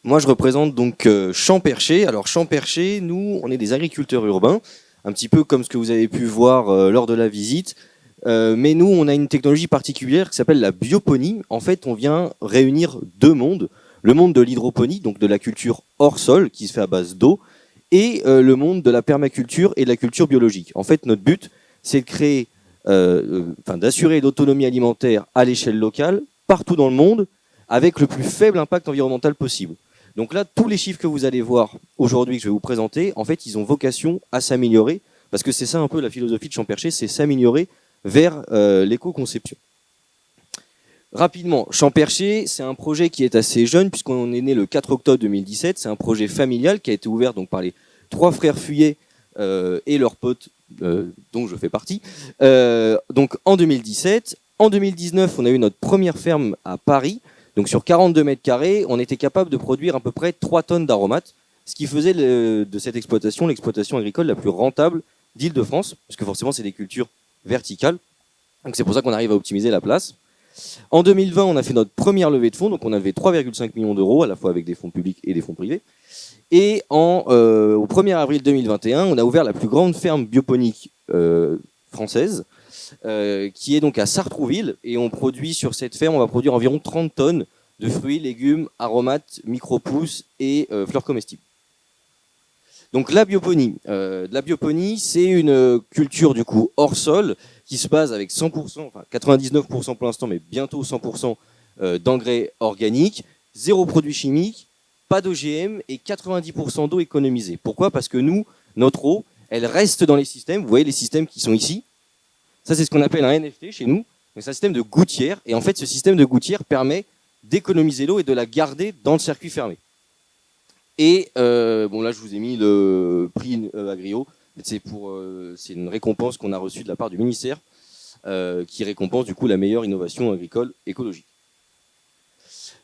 moi je représente donc Champerché. Alors Champerché, nous, on est des agriculteurs urbains, un petit peu comme ce que vous avez pu voir lors de la visite. Mais nous, on a une technologie particulière qui s'appelle la bioponie. En fait, on vient réunir 2 mondes. Le monde de l'hydroponie, donc de la culture hors sol, qui se fait à base d'eau, et le monde de la permaculture et de la culture biologique. En fait, notre but, c'est de créer, d'assurer l'autonomie alimentaire à l'échelle locale, partout dans le monde, avec le plus faible impact environnemental possible. Donc là, tous les chiffres que vous allez voir aujourd'hui, que je vais vous présenter, en fait, ils ont vocation à s'améliorer, parce que c'est ça un peu la philosophie de Champerché, c'est s'améliorer vers l'éco-conception. Rapidement, Champerché, c'est un projet qui est assez jeune puisqu'on est né le 4 octobre 2017. C'est un projet familial qui a été ouvert donc par les 3 frères Fuyet et leurs potes, dont je fais partie. Donc en 2017. En 2019, on a eu notre première ferme à Paris. Donc sur 42 mètres carrés, on était capable de produire à peu près 3 tonnes d'aromates, ce qui faisait de cette exploitation l'exploitation agricole la plus rentable d'Île-de-France, parce que forcément c'est des cultures verticales. Donc c'est pour ça qu'on arrive à optimiser la place. En 2020, on a fait notre première levée de fonds, donc on a levé 3,5 millions d'euros, à la fois avec des fonds publics et des fonds privés. Et au 1er avril 2021, on a ouvert la plus grande ferme bioponique française, qui est donc à Sartrouville. Et on produit sur cette ferme, on va produire environ 30 tonnes de fruits, légumes, aromates, micro-pousses et fleurs comestibles. Donc la bioponie, c'est une culture du coup hors sol qui se base avec 100%, enfin 99% pour l'instant, mais bientôt 100% d'engrais organiques, 0 produits chimiques, pas d'OGM et 90% d'eau économisée. Pourquoi? Parce que nous, notre eau, elle reste dans les systèmes. Vous voyez les systèmes qui sont ici. Ça, c'est ce qu'on appelle un NFT chez nous. C'est un système de gouttière. Et en fait, ce système de gouttière permet d'économiser l'eau et de la garder dans le circuit fermé. Et bon, là, je vous ai mis le prix Agrio. C'est une récompense qu'on a reçue de la part du ministère qui récompense du coup la meilleure innovation agricole écologique.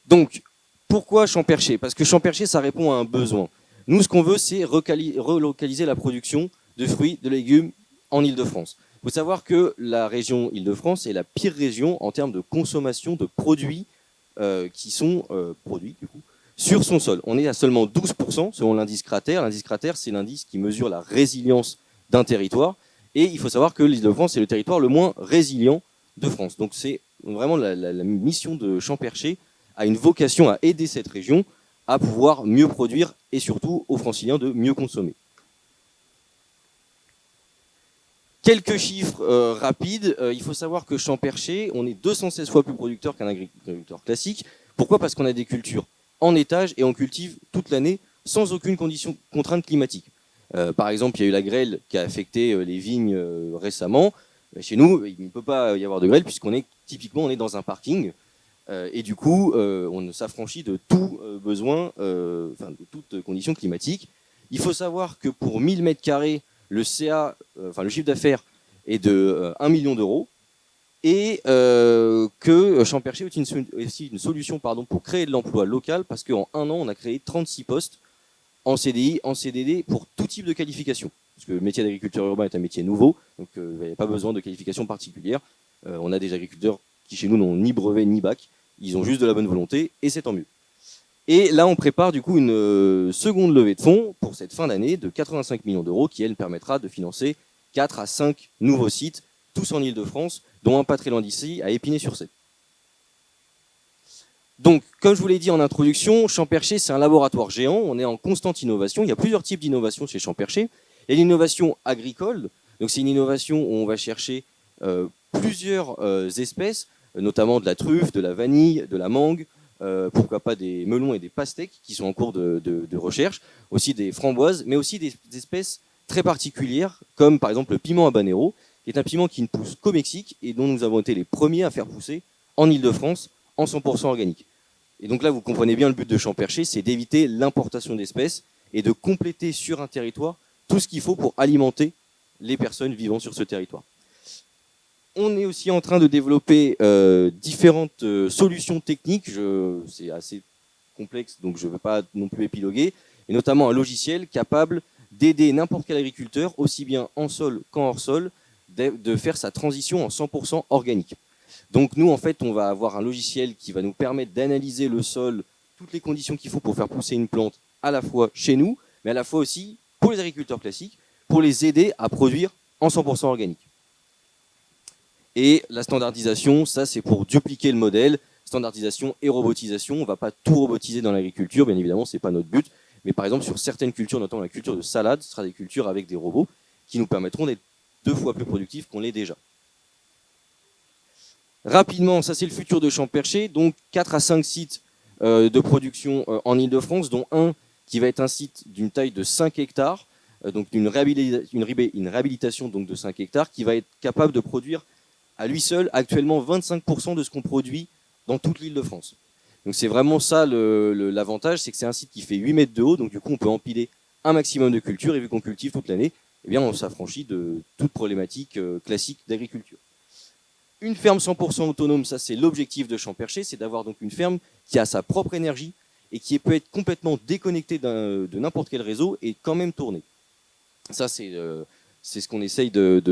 Donc, pourquoi Champerché? Parce que Champerché, ça répond à un besoin. Nous, ce qu'on veut, c'est relocaliser la production de fruits, de légumes en Île-de-France. Il faut savoir que la région Île-de-France est la pire région en termes de consommation de produits qui sont produits du coup sur son sol. On est à seulement 12% selon l'indice Cratère. L'indice Cratère, c'est l'indice qui mesure la résilience d'un territoire. Et il faut savoir que l'Île-de-France est le territoire le moins résilient de France. Donc c'est vraiment la mission de Champerché a une vocation à aider cette région à pouvoir mieux produire et surtout aux Franciliens de mieux consommer. Quelques chiffres rapides. Il faut savoir que Champerché, on est 216 fois plus producteur qu'un agriculteur classique. Pourquoi? Parce qu'on a des cultures en étage et on cultive toute l'année sans aucune contrainte climatique. Par exemple, il y a eu la grêle qui a affecté les vignes récemment. Chez nous, il ne peut pas y avoir de grêle puisqu'on est typiquement on est dans un parking et du coup, on s'affranchit de tout besoin, de toute condition climatique. Il faut savoir que pour 1000 mètres carrés, le CA, le chiffre d'affaires est de 1 million d'euros. Et que Champerché est aussi une solution pour créer de l'emploi local parce qu'en 1 an, on a créé 36 postes en CDI, en CDD pour tout type de qualification. Parce que le métier d'agriculteur urbain est un métier nouveau, donc il n'y a pas besoin de qualification particulière. On a des agriculteurs qui chez nous n'ont ni brevet ni bac, ils ont juste de la bonne volonté et c'est tant mieux. Et là, on prépare du coup une seconde levée de fonds pour cette fin d'année de 85 millions d'euros qui, elle, permettra de financer 4 à 5 nouveaux sites, tous en Île-de-France, dont un pas très loin d'ici, à Épinay-sur-Seine. Donc, comme je vous l'ai dit en introduction, Champ-Percher, c'est un laboratoire géant. On est en constante innovation. Il y a plusieurs types d'innovation chez Champ-Percher. Il y a l'innovation agricole. Donc, c'est une innovation où on va chercher plusieurs espèces, notamment de la truffe, de la vanille, de la mangue, pourquoi pas des melons et des pastèques qui sont en cours de recherche, aussi des framboises, mais aussi des espèces très particulières, comme par exemple le piment habanero, qui est un piment qui ne pousse qu'au Mexique et dont nous avons été les premiers à faire pousser en Île-de-France en 100% organique. Et donc là, vous comprenez bien le but de Champ-Percher, c'est d'éviter l'importation d'espèces et de compléter sur un territoire tout ce qu'il faut pour alimenter les personnes vivant sur ce territoire. On est aussi en train de développer différentes solutions techniques. C'est assez complexe, donc je ne veux pas non plus épiloguer, et notamment un logiciel capable d'aider n'importe quel agriculteur, aussi bien en sol qu'en hors sol, de faire sa transition en 100% organique. Donc nous, en fait, on va avoir un logiciel qui va nous permettre d'analyser le sol, toutes les conditions qu'il faut pour faire pousser une plante, à la fois chez nous, mais à la fois aussi pour les agriculteurs classiques, pour les aider à produire en 100% organique. Et la standardisation, ça c'est pour dupliquer le modèle. Standardisation et robotisation, on ne va pas tout robotiser dans l'agriculture, bien évidemment, ce n'est pas notre but. Mais par exemple, sur certaines cultures, notamment la culture de salade, ce sera des cultures avec des robots qui nous permettront d'être 2 fois plus productifs qu'on l'est déjà. Rapidement, ça c'est le futur de Champ-Percher, donc 4 à 5 sites de production en Île-de-France, dont un qui va être un site d'une taille de 5 hectares, donc une réhabilitation donc de 5 hectares, qui va être capable de produire à lui seul actuellement 25% de ce qu'on produit dans toute l'Île-de-France. Donc c'est vraiment ça l'avantage, c'est que c'est un site qui fait 8 mètres de haut, donc du coup on peut empiler un maximum de cultures, et vu qu'on cultive toute l'année, eh bien on s'affranchit de toute problématique classique d'agriculture. Une ferme 100% autonome, ça c'est l'objectif de Champ-Percher, c'est d'avoir donc une ferme qui a sa propre énergie et qui peut être complètement déconnectée de n'importe quel réseau et quand même tourner. Ça c'est ce qu'on essaye de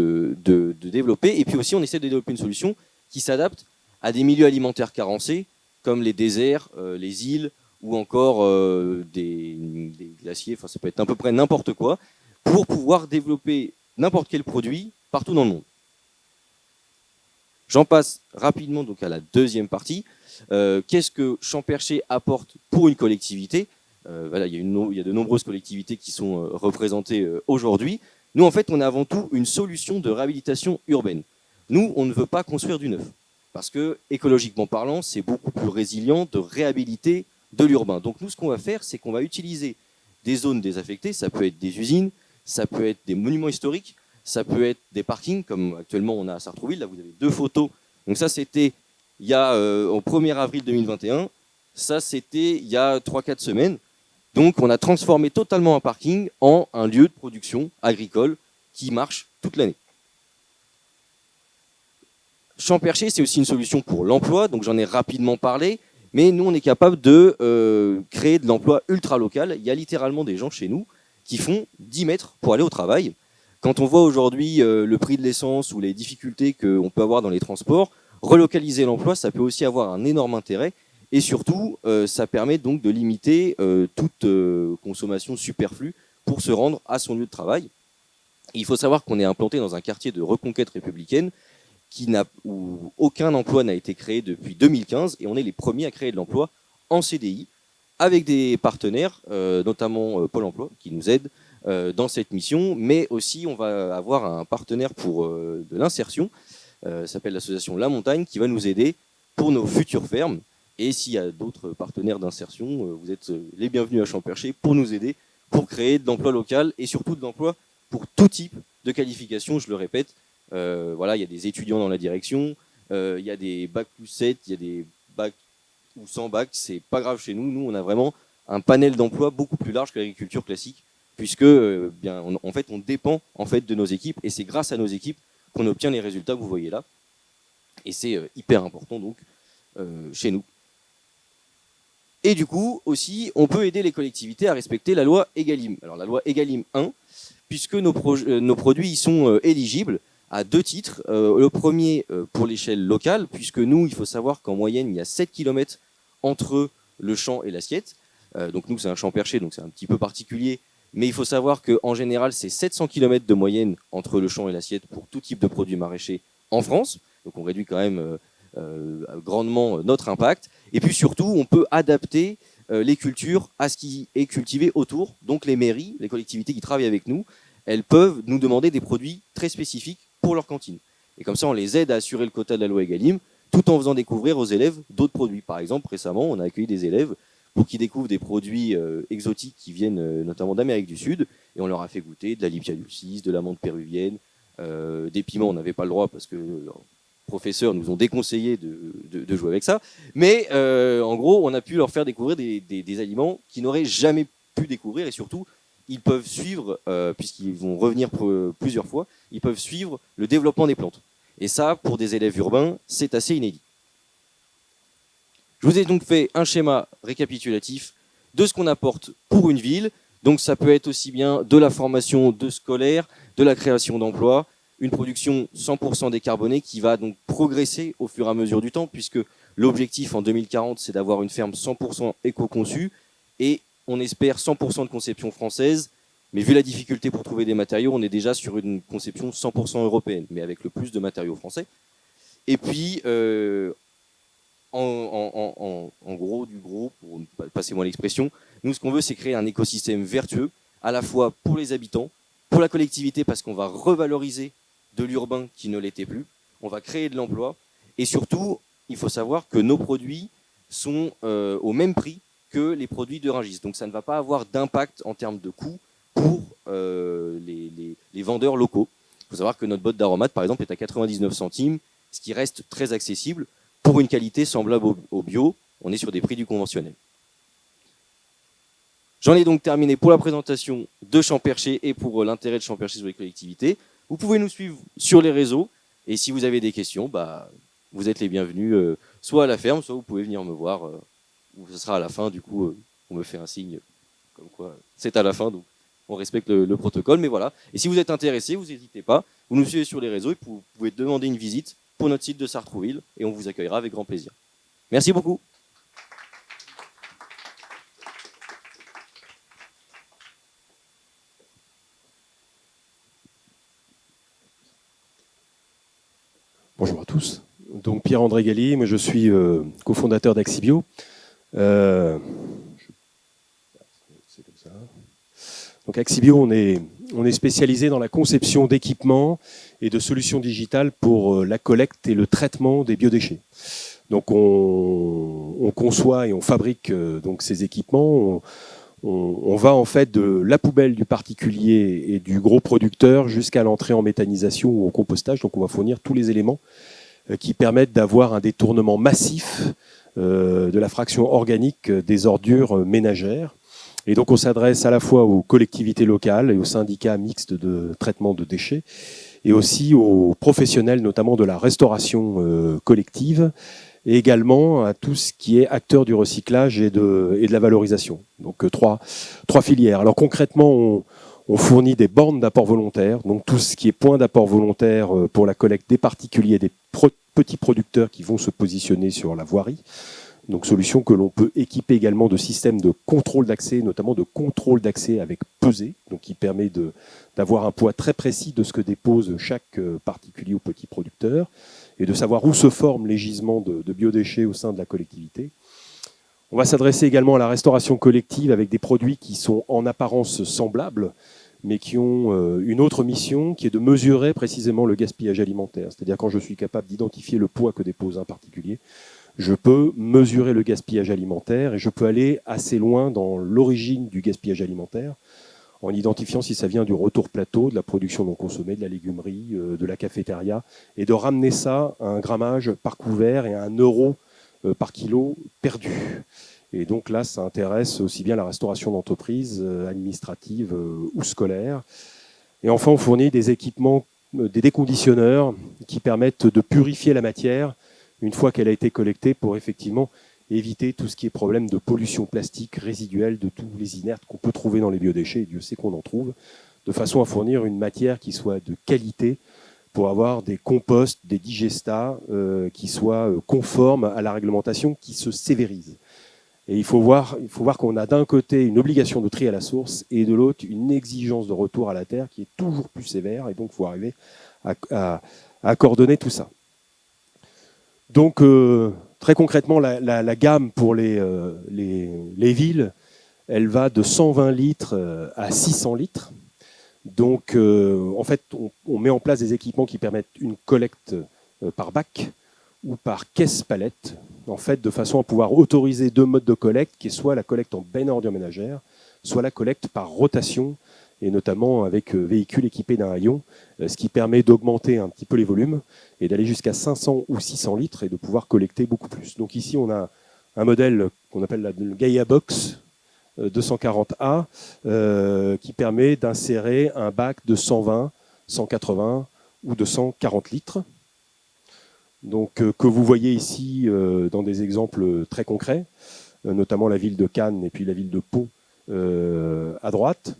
développer. Et puis aussi, on essaie de développer une solution qui s'adapte à des milieux alimentaires carencés, comme les déserts, les îles, ou encore des glaciers, enfin ça peut être à peu près n'importe quoi, pour pouvoir développer n'importe quel produit partout dans le monde. J'en passe rapidement donc à la deuxième partie. Qu'est-ce que Champ-Percher apporte pour une collectivité ? Voilà, il y a de nombreuses collectivités qui sont représentées aujourd'hui. Nous, en fait, on a avant tout une solution de réhabilitation urbaine. Nous, on ne veut pas construire du neuf, parce que, écologiquement parlant, c'est beaucoup plus résilient de réhabiliter de l'urbain. Donc nous, ce qu'on va faire, c'est qu'on va utiliser des zones désaffectées, ça peut être des usines, ça peut être des monuments historiques, ça peut être des parkings, comme actuellement on a à Sartrouville. Là, vous avez 2 photos. Donc ça, c'était il y a, au 1er avril 2021. Ça, c'était il y a 3-4 semaines. Donc, on a transformé totalement un parking en un lieu de production agricole qui marche toute l'année. Champ-Percher, c'est aussi une solution pour l'emploi, donc j'en ai rapidement parlé, mais nous, on est capable de créer de l'emploi ultra local. Il y a littéralement des gens chez nous qui font 10 mètres pour aller au travail. Quand on voit aujourd'hui le prix de l'essence ou les difficultés qu'on peut avoir dans les transports, relocaliser l'emploi, ça peut aussi avoir un énorme intérêt. Et surtout, ça permet donc de limiter toute consommation superflue pour se rendre à son lieu de travail. Et il faut savoir qu'on est implanté dans un quartier de reconquête républicaine où aucun emploi n'a été créé depuis 2015, et on est les premiers à créer de l'emploi en CDI, avec des partenaires, notamment Pôle emploi, qui nous aident dans cette mission, mais aussi on va avoir un partenaire pour de l'insertion, ça s'appelle l'association La Montagne, qui va nous aider pour nos futures fermes. Et s'il y a d'autres partenaires d'insertion, vous êtes les bienvenus à Champ-Percher pour nous aider, pour créer de l'emploi local et surtout de l'emploi pour tout type de qualification, je le répète. Voilà, il y a des étudiants dans la direction, il y a des bac plus 7, il y a des bacs ou sans bac, c'est pas grave chez nous. Nous, on a vraiment un panel d'emploi beaucoup plus large que l'agriculture classique, puisque en fait, on dépend en fait de nos équipes, et c'est grâce à nos équipes qu'on obtient les résultats que vous voyez là. Et c'est hyper important donc chez nous. Et du coup, aussi, on peut aider les collectivités à respecter la loi Egalim. Alors, la loi Egalim 1, puisque nos produits y sont éligibles à 2 titres. Le premier, pour l'échelle locale, puisque nous, il faut savoir qu'en moyenne, il y a 7 km entre le champ et l'assiette. Donc nous, c'est un champ perché, donc c'est un petit peu particulier. Mais il faut savoir qu'en général, c'est 700 km de moyenne entre le champ et l'assiette pour tout type de produits maraîchers en France. Donc on réduit quand même grandement notre impact. Et puis surtout, on peut adapter les cultures à ce qui est cultivé autour. Donc les mairies, les collectivités qui travaillent avec nous, elles peuvent nous demander des produits très spécifiques pour leur cantine. Et comme ça, on les aide à assurer le quota de la loi Egalim, tout en faisant découvrir aux élèves d'autres produits. Par exemple, récemment, on a accueilli des élèves pour qu'ils découvrent des produits exotiques qui viennent notamment d'Amérique du Sud, et on leur a fait goûter de la Lipia dulcis, de l'amande péruvienne, des piments, on n'avait pas le droit parce que leurs professeurs nous ont déconseillé de jouer avec ça, mais en gros, on a pu leur faire découvrir des aliments qu'ils n'auraient jamais pu découvrir, et surtout, ils peuvent suivre, puisqu'ils vont revenir plusieurs fois, ils peuvent suivre le développement des plantes. Et ça, pour des élèves urbains, c'est assez inédit. Je vous ai donc fait un schéma récapitulatif de ce qu'on apporte pour une ville. Donc ça peut être aussi bien de la formation de scolaires, de la création d'emplois, une production 100% décarbonée qui va donc progresser au fur et à mesure du temps, puisque l'objectif en 2040, c'est d'avoir une ferme 100% éco-conçue, et on espère 100% de conception française, mais vu la difficulté pour trouver des matériaux, on est déjà sur une conception 100% européenne, mais avec le plus de matériaux français. Et puis, en gros du gros, pour passez-moi l'expression, nous ce qu'on veut c'est créer un écosystème vertueux, à la fois pour les habitants, pour la collectivité parce qu'on va revaloriser de l'urbain qui ne l'était plus, on va créer de l'emploi, et surtout, il faut savoir que nos produits sont au même prix que les produits de Rungis. Donc ça ne va pas avoir d'impact en termes de coût pour les vendeurs locaux. Il faut savoir que notre botte d'aromates, par exemple, est à 99 centimes, ce qui reste très accessible. Pour une qualité semblable au bio, on est sur des prix du conventionnel. J'en ai donc terminé pour la présentation de Champercher et pour l'intérêt de Champercher sur les collectivités. Vous pouvez nous suivre sur les réseaux, et si vous avez des questions, vous êtes les bienvenus, soit à la ferme, soit vous pouvez venir me voir, ou ce sera à la fin, du coup, on me fait un signe, comme quoi c'est à la fin, donc on respecte le protocole, mais voilà. Et si vous êtes intéressé, vous n'hésitez pas, vous nous suivez sur les réseaux, et vous pouvez demander une visite pour notre site de Sartrouville, et on vous accueillera avec grand plaisir. Merci beaucoup. Bonjour à tous. Donc Pierre-André Gallier, moi je suis cofondateur d'Axibio. C'est comme ça. Donc Axibio, on est spécialisé dans la conception d'équipements et de solutions digitales pour la collecte et le traitement des biodéchets. Donc on conçoit et on fabrique donc ces équipements. On va en fait de la poubelle du particulier et du gros producteur jusqu'à l'entrée en méthanisation ou au compostage. Donc on va fournir tous les éléments qui permettent d'avoir un détournement massif de la fraction organique des ordures ménagères. Et donc on s'adresse à la fois aux collectivités locales et aux syndicats mixtes de traitement de déchets, et aussi aux professionnels, notamment de la restauration collective, et également à tout ce qui est acteur du recyclage et de la valorisation. Donc trois filières. Alors concrètement, on fournit des bornes d'apport volontaire, donc tout ce qui est point d'apport volontaire pour la collecte des particuliers, des petits producteurs qui vont se positionner sur la voirie. Donc solution que l'on peut équiper également de systèmes de contrôle d'accès, notamment de contrôle d'accès avec pesée, donc qui permet d'avoir un poids très précis de ce que dépose chaque particulier ou petit producteur, et de savoir où se forment les gisements de biodéchets au sein de la collectivité. On va s'adresser également à la restauration collective avec des produits qui sont en apparence semblables, mais qui ont une autre mission, qui est de mesurer précisément le gaspillage alimentaire. C'est-à-dire quand je suis capable d'identifier le poids que dépose un particulier, je peux mesurer le gaspillage alimentaire et je peux aller assez loin dans l'origine du gaspillage alimentaire en identifiant si ça vient du retour plateau, de la production non consommée, de la légumerie, de la cafétéria, et de ramener ça à un grammage par couvert et à 1 euro par kilo perdu. Et donc là, ça intéresse aussi bien la restauration d'entreprises, administratives ou scolaires. Et enfin, on fournit des équipements, des déconditionneurs qui permettent de purifier la matière une fois qu'elle a été collectée pour effectivement éviter tout ce qui est problème de pollution plastique résiduelle de tous les inertes qu'on peut trouver dans les biodéchets, et Dieu sait qu'on en trouve, de façon à fournir une matière qui soit de qualité pour avoir des composts, des digestats qui soient conformes à la réglementation, qui se sévérisent. Et il faut voir qu'on a d'un côté une obligation de tri à la source et de l'autre une exigence de retour à la terre qui est toujours plus sévère, et donc il faut arriver à coordonner tout ça. Donc, très concrètement, la gamme pour les villes, elle va de 120 litres à 600 litres. Donc, en fait, on met en place des équipements qui permettent une collecte par bac ou par caisse palette, en fait, de façon à pouvoir autoriser 2 modes de collecte, qui est soit la collecte en benne à ordures ménagères, soit la collecte par rotation, et notamment avec véhicules équipés d'un haillon, ce qui permet d'augmenter un petit peu les volumes et d'aller jusqu'à 500 ou 600 litres et de pouvoir collecter beaucoup plus. Donc ici, on a un modèle qu'on appelle le Gaia Box 240A qui permet d'insérer un bac de 120, 180 ou de 140 litres. Donc, que vous voyez ici dans des exemples très concrets, notamment la ville de Cannes et puis la ville de Pau à droite.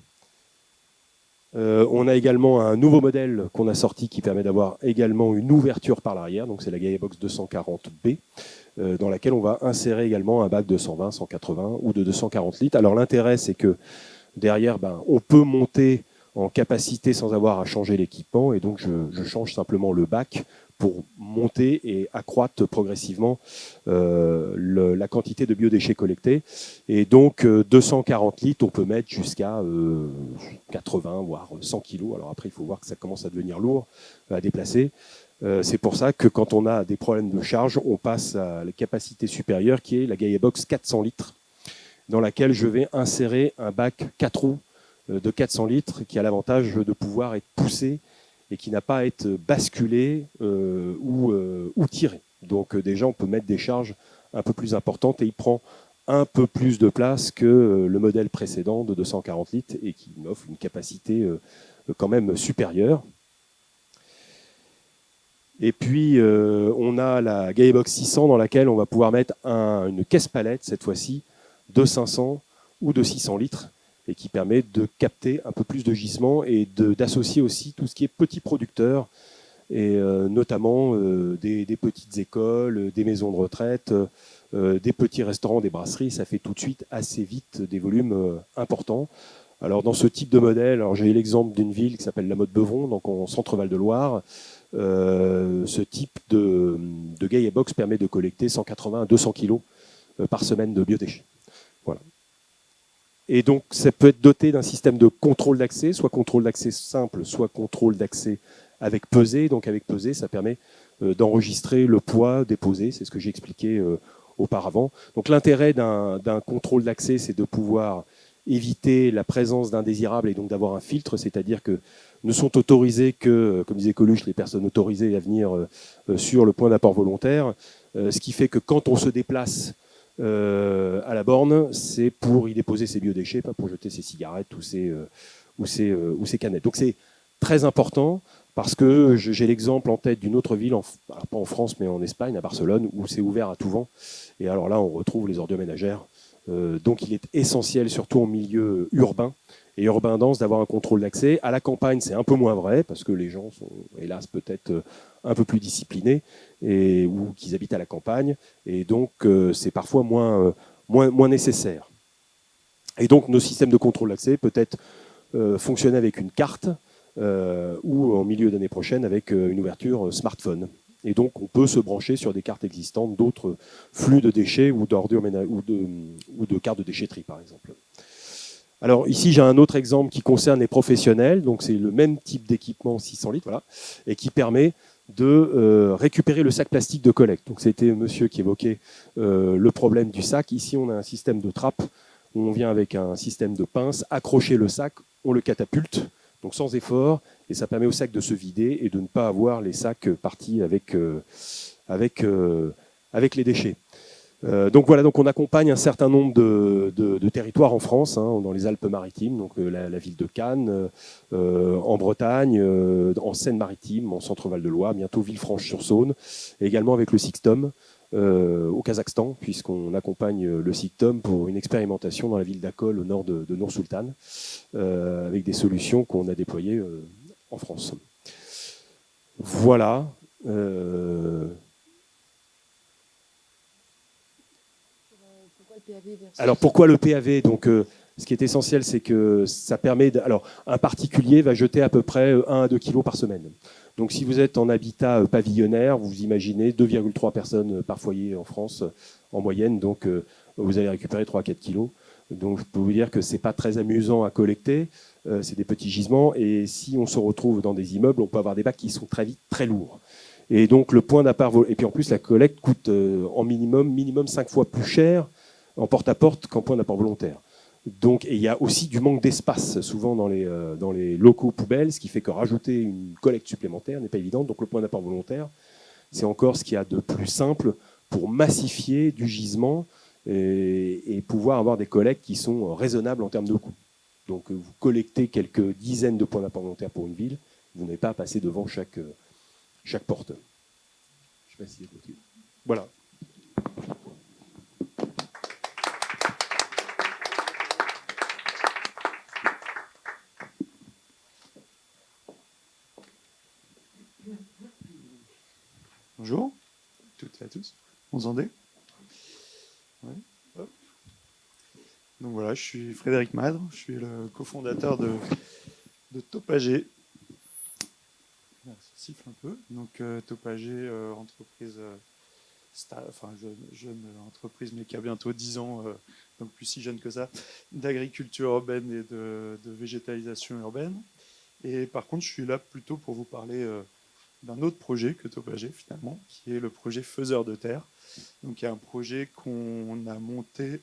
On a également un nouveau modèle qu'on a sorti qui permet d'avoir également une ouverture par l'arrière, donc c'est la Gaia Box 240B, dans laquelle on va insérer également un bac de 120, 180 ou de 240 litres. Alors l'intérêt, c'est que derrière, on peut monter en capacité sans avoir à changer l'équipement, et donc je change simplement le bac pour monter et accroître progressivement la quantité de biodéchets collectés. Et donc 240 litres, on peut mettre jusqu'à 80, voire 100 kilos. Alors après, il faut voir que ça commence à devenir lourd à déplacer. C'est pour ça que quand on a des problèmes de charge, on passe à la capacité supérieure qui est la Gaia Box 400 litres, dans laquelle je vais insérer un bac 4 roues de 400 litres qui a l'avantage de pouvoir être poussé et qui n'a pas à être basculé ou tiré. Donc déjà, on peut mettre des charges un peu plus importantes et il prend un peu plus de place que le modèle précédent de 240 litres et qui m'offre une capacité quand même supérieure. Et puis, on a la Gaia Box 600 dans laquelle on va pouvoir mettre une caisse palette, cette fois-ci, de 500 ou de 600 litres, et qui permet de capter un peu plus de gisement et d'associer aussi tout ce qui est petits producteurs, et notamment des petites écoles, des maisons de retraite, des petits restaurants, des brasseries. Ça fait tout de suite assez vite des volumes importants. Alors dans ce type de modèle, j'ai l'exemple d'une ville qui s'appelle La Motte-Beuvron, donc en centre-Val de Loire. Ce type de Gaia Box permet de collecter 180 à 200 kilos par semaine de biodéchets. Voilà. Et donc, ça peut être doté d'un système de contrôle d'accès, soit contrôle d'accès simple, soit contrôle d'accès avec pesée. Donc, avec pesée, ça permet d'enregistrer le poids déposé. C'est ce que j'ai expliqué auparavant. Donc, l'intérêt d'un contrôle d'accès, c'est de pouvoir éviter la présence d'indésirables et donc d'avoir un filtre, c'est-à-dire que ne sont autorisées que, comme disait Coluche, les personnes autorisées à venir sur le point d'apport volontaire, ce qui fait que quand on se déplace à la borne, c'est pour y déposer ses biodéchets, pas pour jeter ses cigarettes ou ses canettes. Donc c'est très important parce que j'ai l'exemple en tête d'une autre ville, alors pas en France mais en Espagne, à Barcelone, où c'est ouvert à tout vent. Et alors là, on retrouve les ordures ménagères. Donc il est essentiel, surtout en milieu urbain et urbain dense, d'avoir un contrôle d'accès. À la campagne, c'est un peu moins vrai parce que les gens sont, hélas, peut-être un peu plus disciplinés ou qu'ils habitent à la campagne. Et donc, c'est parfois moins nécessaire. Et donc, nos systèmes de contrôle d'accès peut-être fonctionner avec une carte ou en milieu d'année prochaine avec une ouverture smartphone. Et donc, on peut se brancher sur des cartes existantes d'autres flux de déchets ou d'ordures ou de cartes de déchetterie, par exemple. Alors ici, j'ai un autre exemple qui concerne les professionnels. Donc, c'est le même type d'équipement 600 litres, voilà, et qui permet de récupérer le sac plastique de collecte. Donc, c'était monsieur qui évoquait le problème du sac. Ici, on a un système de trappe où on vient avec un système de pince, accrocher le sac, on le catapulte, donc sans effort, et ça permet au sac de se vider et de ne pas avoir les sacs partis avec les déchets. Donc voilà, donc on accompagne un certain nombre de territoires en France, dans les Alpes-Maritimes, donc la ville de Cannes, en Bretagne, en Seine-Maritime, en Centre-Val de Loire, bientôt Villefranche-sur-Saône, et également avec le SICTOM au Kazakhstan, puisqu'on accompagne le SICTOM pour une expérimentation dans la ville d'Akol, au nord de Nour-Sultan, avec des solutions qu'on a déployées en France. Voilà. Alors pourquoi le PAV? Donc Ce qui est essentiel, c'est que ça permet... Alors, un particulier va jeter à peu près 1 à 2 kilos par semaine. Donc, si vous êtes en habitat pavillonnaire, vous imaginez 2,3 personnes par foyer en France en moyenne. Donc, vous allez récupérer 3 à 4 kilos. Donc, je peux vous dire que c'est pas très amusant à collecter. C'est des petits gisements. Et si on se retrouve dans des immeubles, on peut avoir des bacs qui sont très vite très lourds. Et donc, le point d'appart... Et puis, en plus, la collecte coûte en minimum 5 fois plus cher en porte-à-porte qu'en point d'apport volontaire. Donc, et il y a aussi du manque d'espace, souvent dans les locaux poubelles, ce qui fait que rajouter une collecte supplémentaire n'est pas évident. Donc, le point d'apport volontaire, c'est encore ce qu'il y a de plus simple pour massifier du gisement et pouvoir avoir des collectes qui sont raisonnables en termes de coût. Donc, vous collectez quelques dizaines de points d'apport volontaire pour une ville, vous n'avez pas à passer devant chaque porte. Je sais pas si c'est possible. Voilà. Bonjour, toutes et à tous. Vous m'entendez? Ouais. Hop. Donc voilà, je suis Frédéric Madre, je suis le cofondateur de Topager. Ça siffle un peu. Donc Topager, entreprise, jeune entreprise, mais qui a bientôt 10 ans, donc plus si jeune que ça, d'agriculture urbaine et de végétalisation urbaine. Et par contre, je suis là plutôt pour vous parler d'un autre projet que Topager finalement, qui est le projet Faiseurs de Terre. Donc il y a un projet qu'on a monté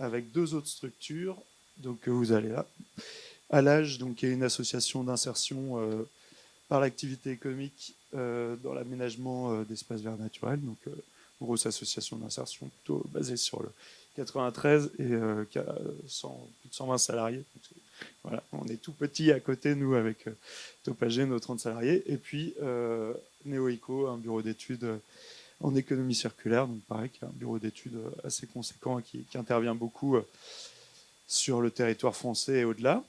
avec 2 autres structures, donc vous allez là. Alage, donc qui est une association d'insertion par l'activité économique dans l'aménagement d'espaces verts naturels, donc grosse association d'insertion plutôt basée sur le 93 et qui a plus de 120 salariés. Donc, voilà, on est tout petit à côté, nous, avec Topager, nos 30 salariés. Et puis NeoEco, un bureau d'études en économie circulaire, donc pareil, qui est un bureau d'études assez conséquent et qui intervient beaucoup sur le territoire français et au-delà.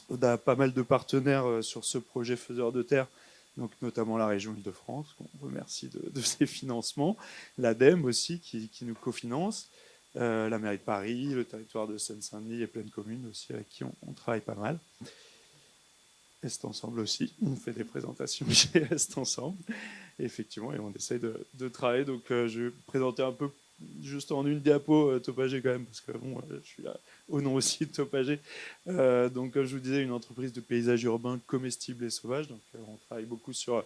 On a pas mal de partenaires sur ce projet Faiseurs de Terre, donc notamment la région Île-de-France, qu'on remercie de ses financements, l'ADEME aussi, qui nous cofinance, la mairie de Paris, le territoire de Seine-Saint-Denis et plein de communes aussi, avec qui on travaille pas mal. Est Ensemble aussi, on fait des présentations chez Est Ensemble, et effectivement, et on essaye de travailler. Donc je vais présenter un peu, juste en une diapo, Topager quand même, parce que bon, je suis là au nom aussi de Topager. Donc comme je vous disais, une entreprise de paysage urbain comestible et sauvage. Donc on travaille beaucoup sur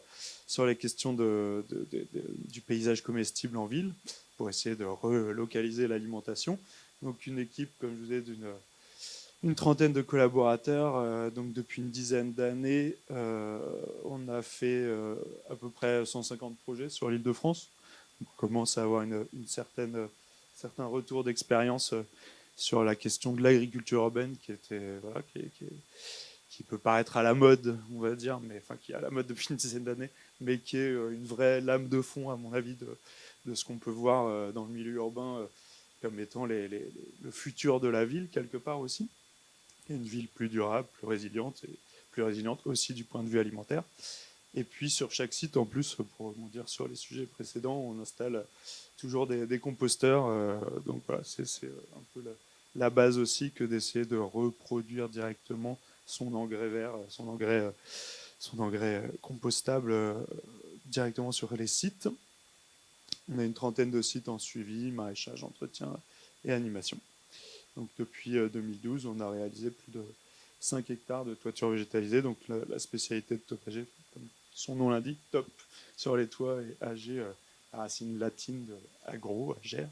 les questions du paysage comestible en ville, pour essayer de relocaliser l'alimentation. Donc une équipe, comme je vous disais, une trentaine de collaborateurs. Donc depuis une dizaine d'années, on a fait à peu près 150 projets sur l'Île-de-France. On commence à avoir un certain retour d'expérience sur la question de l'agriculture urbaine qui peut paraître à la mode, on va dire, mais enfin qui est à la mode depuis une dizaine d'années, mais qui est une vraie lame de fond, à mon avis, de ce qu'on peut voir dans le milieu urbain comme étant le futur de la ville, quelque part aussi. Une ville plus durable, plus résiliente aussi du point de vue alimentaire. Et puis sur chaque site, en plus, pour rebondir sur les sujets précédents, on installe toujours des composteurs. Donc voilà, c'est un peu la base aussi que d'essayer de reproduire directement son engrais vert, son engrais compostable directement sur les sites. On a une trentaine de sites en suivi, maraîchage, entretien et animation. Donc depuis 2012, on a réalisé plus de 5 hectares de toiture végétalisée. Donc la spécialité de Topager, comme son nom l'indique, top sur les toits et AG, la racine latine de agro, agère.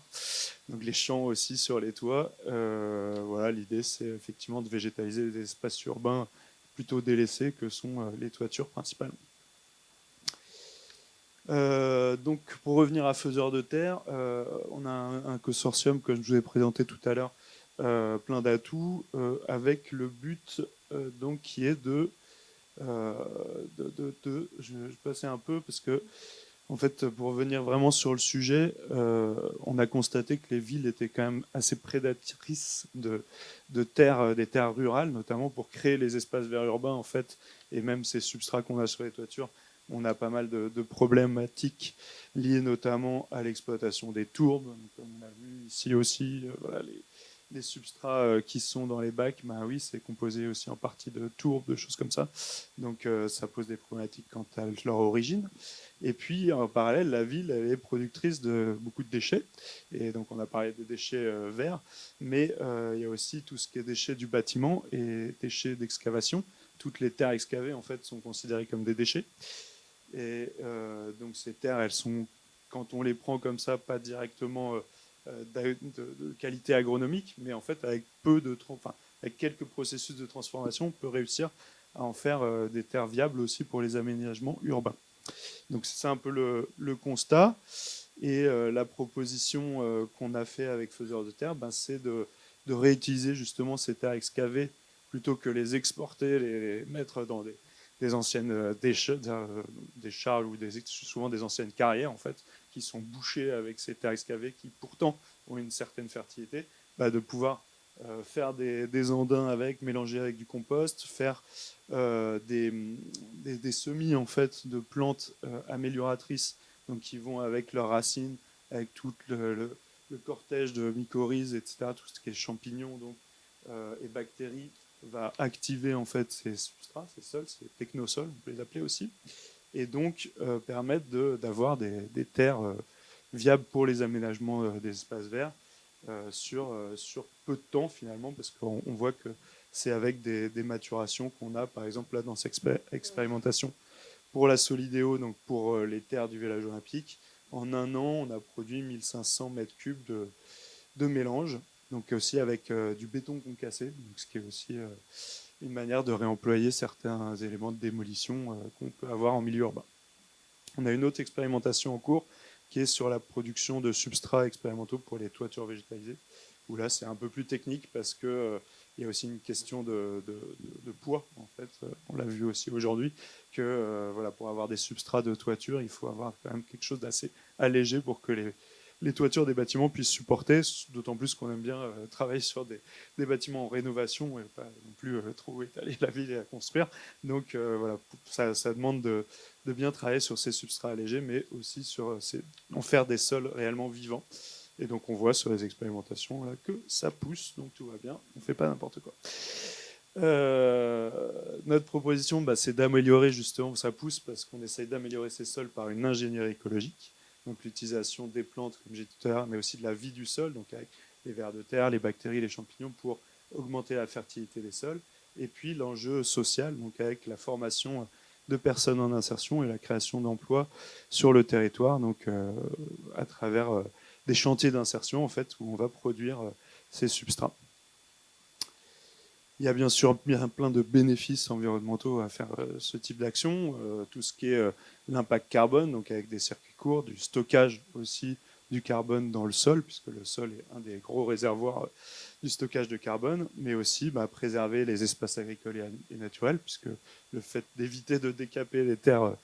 Donc les champs aussi sur les toits. Voilà, l'idée c'est effectivement de végétaliser des espaces urbains plutôt délaissés que sont les toitures principalement. Donc pour revenir à Faiseurs de Terre, on a un consortium que je vous ai présenté tout à l'heure, plein d'atouts, avec le but donc qui est je vais passer un peu parce que en fait, pour revenir vraiment sur le sujet, on a constaté que les villes étaient quand même assez prédatrices de terres, des terres rurales, notamment pour créer les espaces verts urbains, en fait, et même ces substrats qu'on a sur les toitures. On a pas mal de problématiques liées notamment à l'exploitation des tourbes, comme on a vu ici aussi, voilà, les substrats qui sont dans les bacs, bah oui, c'est composé aussi en partie de tourbes, de choses comme ça. Donc ça pose des problématiques quant à leur origine. Et puis en parallèle, la ville, elle est productrice de beaucoup de déchets. Et donc on a parlé des déchets verts, mais il y a aussi tout ce qui est déchets du bâtiment et déchets d'excavation. Toutes les terres excavées en fait sont considérées comme des déchets. Et donc ces terres, elles sont, quand on les prend comme ça, pas directement de qualité agronomique, mais en fait avec avec quelques processus de transformation, on peut réussir à en faire des terres viables aussi pour les aménagements urbains. Donc c'est ça un peu le constat. Et la proposition qu'on a fait avec Faiseurs de Terre, ben, c'est de réutiliser justement ces terres excavées plutôt que les exporter, les mettre dans des anciennes des charges ou souvent des anciennes carrières en fait, qui sont bouchées avec ces terres excavées qui pourtant ont une certaine fertilité, bah, de pouvoir faire des andins avec, mélanger avec du compost, faire des semis en fait de plantes amélioratrices, donc qui vont avec leurs racines, avec tout le cortège de mycorhizes, etc., tout ce qui est champignons donc, et bactéries, va activer en fait ces substrats, ces sols, ces technosols, on peut les appeler aussi, et donc permettre d'avoir des terres viables pour les aménagements des espaces verts sur peu de temps finalement, parce qu'on voit que c'est avec des maturations qu'on a, par exemple là dans cette expérimentation pour la Solidéo, donc pour les terres du village olympique. En un an, on a produit 1500 mètres cubes de mélange, donc aussi avec du béton concassé, donc ce qui est aussi une manière de réemployer certains éléments de démolition qu'on peut avoir en milieu urbain. On a une autre expérimentation en cours qui est sur la production de substrats expérimentaux pour les toitures végétalisées, où là c'est un peu plus technique parce que il y a aussi une question de poids en fait. On l'a vu aussi aujourd'hui que voilà, pour avoir des substrats de toiture, il faut avoir quand même quelque chose d'assez allégé pour que les toitures des bâtiments puissent supporter, d'autant plus qu'on aime bien travailler sur des bâtiments en rénovation et pas non plus trop étaler la ville et la construire. Donc voilà, ça demande de bien travailler sur ces substrats allégés, mais aussi sur en faire des sols réellement vivants. Et donc on voit sur les expérimentations là, que ça pousse, donc tout va bien, on ne fait pas n'importe quoi. Notre proposition, bah, c'est d'améliorer justement, ça pousse parce qu'on essaye d'améliorer ces sols par une ingénierie écologique, donc l'utilisation des plantes, comme j'ai dit tout à l'heure, mais aussi de la vie du sol, donc avec les vers de terre, les bactéries, les champignons, pour augmenter la fertilité des sols. Et puis l'enjeu social, donc avec la formation de personnes en insertion et la création d'emplois sur le territoire, donc à travers des chantiers d'insertion en fait, où on va produire ces substrats. Il y a bien sûr plein de bénéfices environnementaux à faire ce type d'action, tout ce qui est l'impact carbone, donc avec des circuits courts, du stockage aussi du carbone dans le sol, puisque le sol est un des gros réservoirs du stockage de carbone, mais aussi préserver les espaces agricoles et naturels, puisque le fait d'éviter de décaper les terres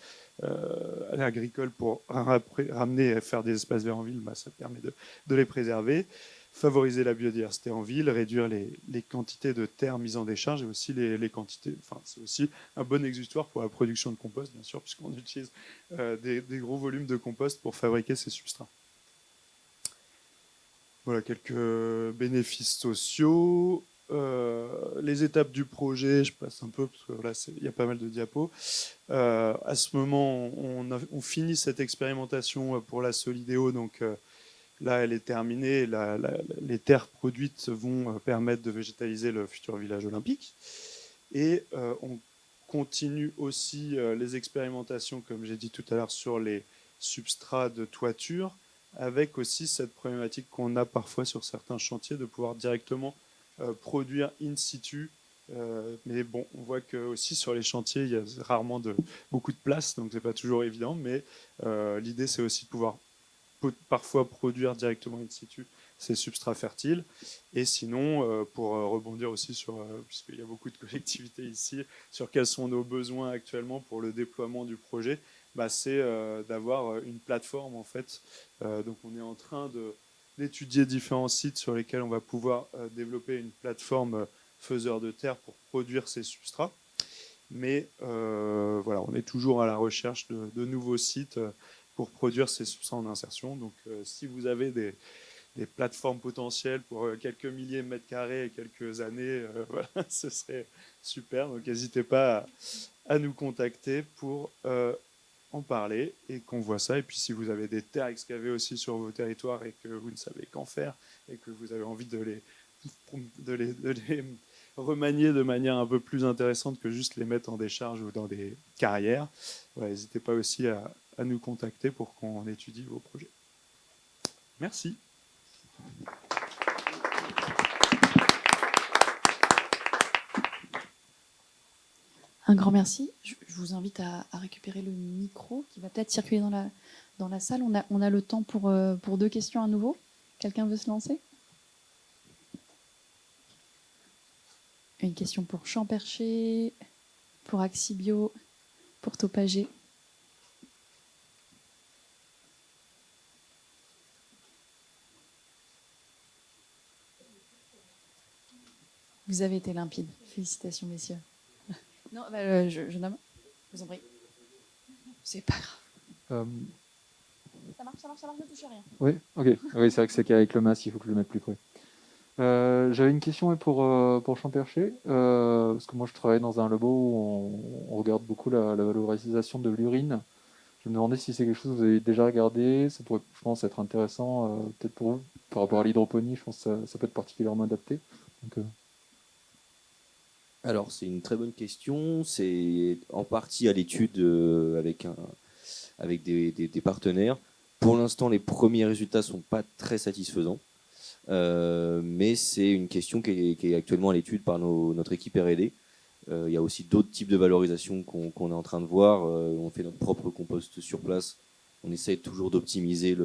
agricoles pour ramener et faire des espaces verts en ville, ça permet de les préserver. Favoriser la biodiversité en ville, réduire les quantités de terre mises en décharge et aussi les quantités. Enfin, c'est aussi un bon exutoire pour la production de compost, bien sûr, puisqu'on utilise des gros volumes de compost pour fabriquer ces substrats. Voilà quelques bénéfices sociaux. Les étapes du projet, je passe un peu parce que là il y a pas mal de diapos. À ce moment, on finit cette expérimentation pour la Solidéo, donc là, elle est terminée. Les terres produites vont permettre de végétaliser le futur village olympique. Et on continue aussi les expérimentations, comme j'ai dit tout à l'heure, sur les substrats de toiture, avec aussi cette problématique qu'on a parfois sur certains chantiers de pouvoir directement produire in situ. Mais bon, on voit que aussi sur les chantiers, il y a rarement beaucoup de place, donc c'est pas toujours évident. Mais l'idée, c'est aussi de pouvoir parfois produire directement in situ ces substrats fertiles. Et sinon, pour rebondir aussi sur, puisqu'il y a beaucoup de collectivités ici, sur quels sont nos besoins actuellement pour le déploiement du projet, c'est d'avoir une plateforme en fait. Donc on est en train d'étudier différents sites sur lesquels on va pouvoir développer une plateforme faiseur de terre pour produire ces substrats. Mais voilà, on est toujours à la recherche de nouveaux sites pour produire ces substrats en insertion. Donc si vous avez des plateformes potentielles pour quelques milliers de mètres carrés et quelques années, voilà, ce serait super. Donc n'hésitez pas à nous contacter pour en parler et qu'on voit ça. Et puis si vous avez des terres excavées aussi sur vos territoires et que vous ne savez qu'en faire et que vous avez envie de les remanier de manière un peu plus intéressante que juste les mettre en décharge ou dans des carrières, ouais, n'hésitez pas aussi à nous contacter pour qu'on étudie vos projets. Merci. Un grand merci. Je vous invite à récupérer le micro qui va peut-être circuler dans la salle. On a le temps pour 2 questions à nouveau. Quelqu'un veut se lancer? Une question pour Champercher, pour Axibio, pour Topagé. Vous avez été limpide. Félicitations, messieurs. Non, bah, je nomme. Je vous en prie. C'est pas grave. Ça marche, ne touchez rien. Oui, ok. Oui, c'est vrai que c'est qu'avec le masque, il faut que je le mette plus près. J'avais une question pour Champercher, parce que moi je travaille dans un labo où on regarde beaucoup la valorisation de l'urine. Je me demandais si c'est quelque chose que vous avez déjà regardé. Ça pourrait, je pense, être intéressant peut-être pour vous par rapport à l'hydroponie. Je pense que ça peut être particulièrement adapté. Donc, Alors, c'est une très bonne question. C'est en partie à l'étude avec des partenaires. Pour l'instant, les premiers résultats sont pas très satisfaisants. Mais c'est une question qui est actuellement à l'étude par notre équipe R&D. Il y a aussi d'autres types de valorisation qu'on est en train de voir. On fait notre propre compost sur place. On essaie toujours d'optimiser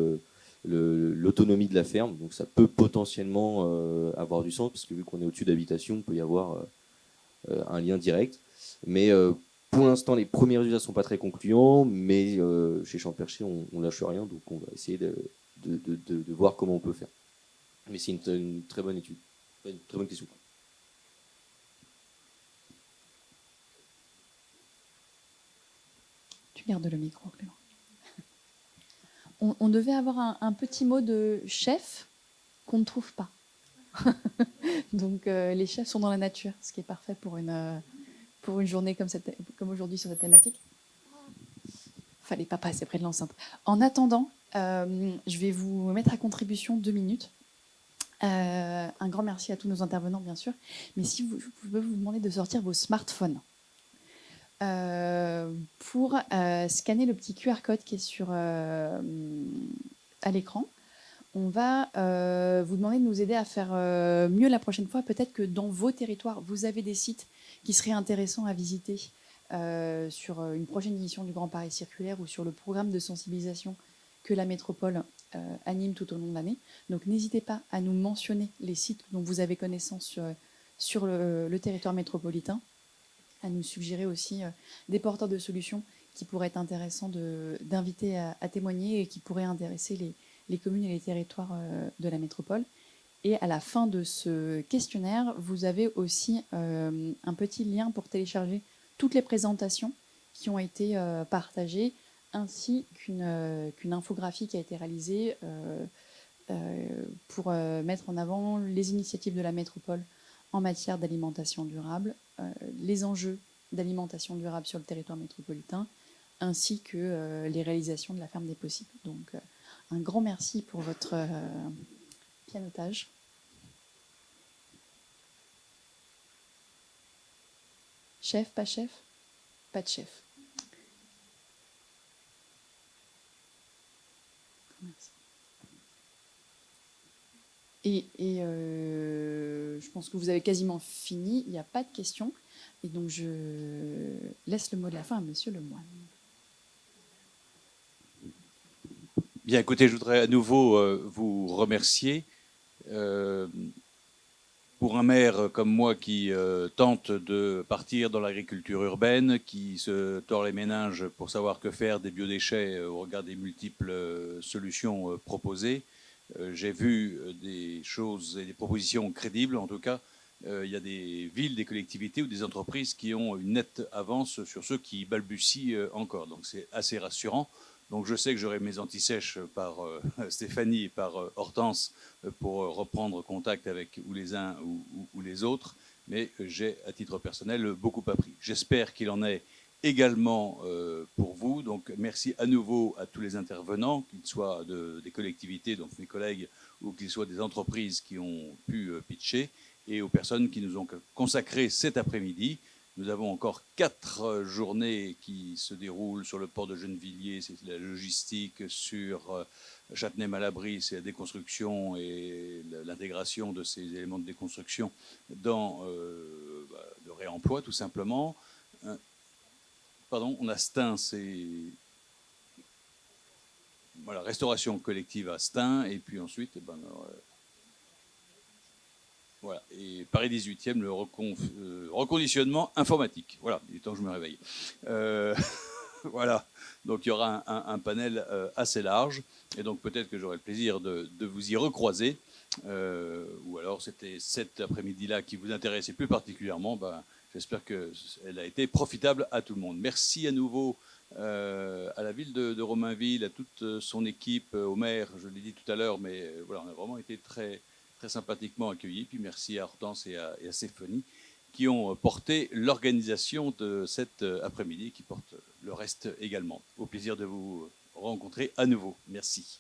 l'autonomie de la ferme. Donc ça peut potentiellement avoir du sens, parce que vu qu'on est au-dessus d'habitation, il peut y avoir un lien direct. Mais pour l'instant, les premiers résultats ne sont pas très concluants, mais chez Champercher, on lâche rien, donc on va essayer de voir comment on peut faire. Mais c'est une très bonne étude, une très bonne question. Tu gardes le micro, Clément. On devait avoir un petit mot de chef qu'on ne trouve pas. Donc les chefs sont dans la nature, ce qui est parfait pour une journée comme aujourd'hui sur cette thématique. Fallait pas passer près de l'enceinte. En attendant, je vais vous mettre à contribution 2 minutes. Un grand merci à tous nos intervenants, bien sûr. Mais si je peux vous demander de sortir vos smartphones pour scanner le petit QR code qui est à l'écran. On va vous demander de nous aider à faire mieux la prochaine fois. Peut-être que dans vos territoires, vous avez des sites qui seraient intéressants à visiter sur une prochaine édition du Grand Paris Circulaire ou sur le programme de sensibilisation que la métropole anime tout au long de l'année. Donc n'hésitez pas à nous mentionner les sites dont vous avez connaissance sur le territoire métropolitain, à nous suggérer aussi des porteurs de solutions qui pourraient être intéressants d'inviter à témoigner et qui pourraient intéresser les communes et les territoires de la métropole. Et à la fin de ce questionnaire, vous avez aussi un petit lien pour télécharger toutes les présentations qui ont été partagées, ainsi qu'une infographie qui a été réalisée pour mettre en avant les initiatives de la métropole en matière d'alimentation durable, les enjeux d'alimentation durable sur le territoire métropolitain, ainsi que les réalisations de la ferme des possibles. Donc un grand merci pour votre pianotage. Chef, pas chef? Pas de chef. Merci. Et je pense que vous avez quasiment fini, il n'y a pas de questions. Et donc je laisse le mot de la fin à Monsieur Lemoine. Bien, écoutez, je voudrais à nouveau vous remercier. Pour un maire comme moi qui tente de partir dans l'agriculture urbaine, qui se tord les méninges pour savoir que faire des biodéchets au regard des multiples solutions proposées, j'ai vu des choses et des propositions crédibles. En tout cas, il y a des villes, des collectivités ou des entreprises qui ont une nette avance sur ceux qui balbutient encore. Donc c'est assez rassurant. Donc je sais que j'aurai mes antisèches par Stéphanie et par Hortense pour reprendre contact avec ou les uns ou les autres, mais j'ai, à titre personnel, beaucoup appris. J'espère qu'il en est également pour vous. Donc merci à nouveau à tous les intervenants, qu'ils soient des collectivités, donc mes collègues, ou qu'ils soient des entreprises qui ont pu pitcher, et aux personnes qui nous ont consacré cet après-midi. Nous avons encore 4 journées qui se déroulent sur le port de Gennevilliers, c'est la logistique, sur Châtenay-Malabry, c'est la déconstruction et l'intégration de ces éléments de déconstruction dans le réemploi, tout simplement. Pardon, on a Stein, c'est voilà, restauration collective à Stein, et puis ensuite, voilà, et Paris 18e, le reconditionnement informatique. Voilà, il est temps que je me réveille. Voilà, donc il y aura un panel assez large, et donc peut-être que j'aurai le plaisir de vous y recroiser, ou alors c'était cet après-midi-là qui vous intéressait plus particulièrement. J'espère qu'elle a été profitable à tout le monde. Merci à nouveau à la ville de Romainville, à toute son équipe, au maire, je l'ai dit tout à l'heure, mais voilà, on a vraiment été très sympathiquement accueillis. Puis merci à Hortense et à Stéphanie qui ont porté l'organisation de cet après-midi, qui porte le reste également. Au plaisir de vous rencontrer à nouveau. Merci.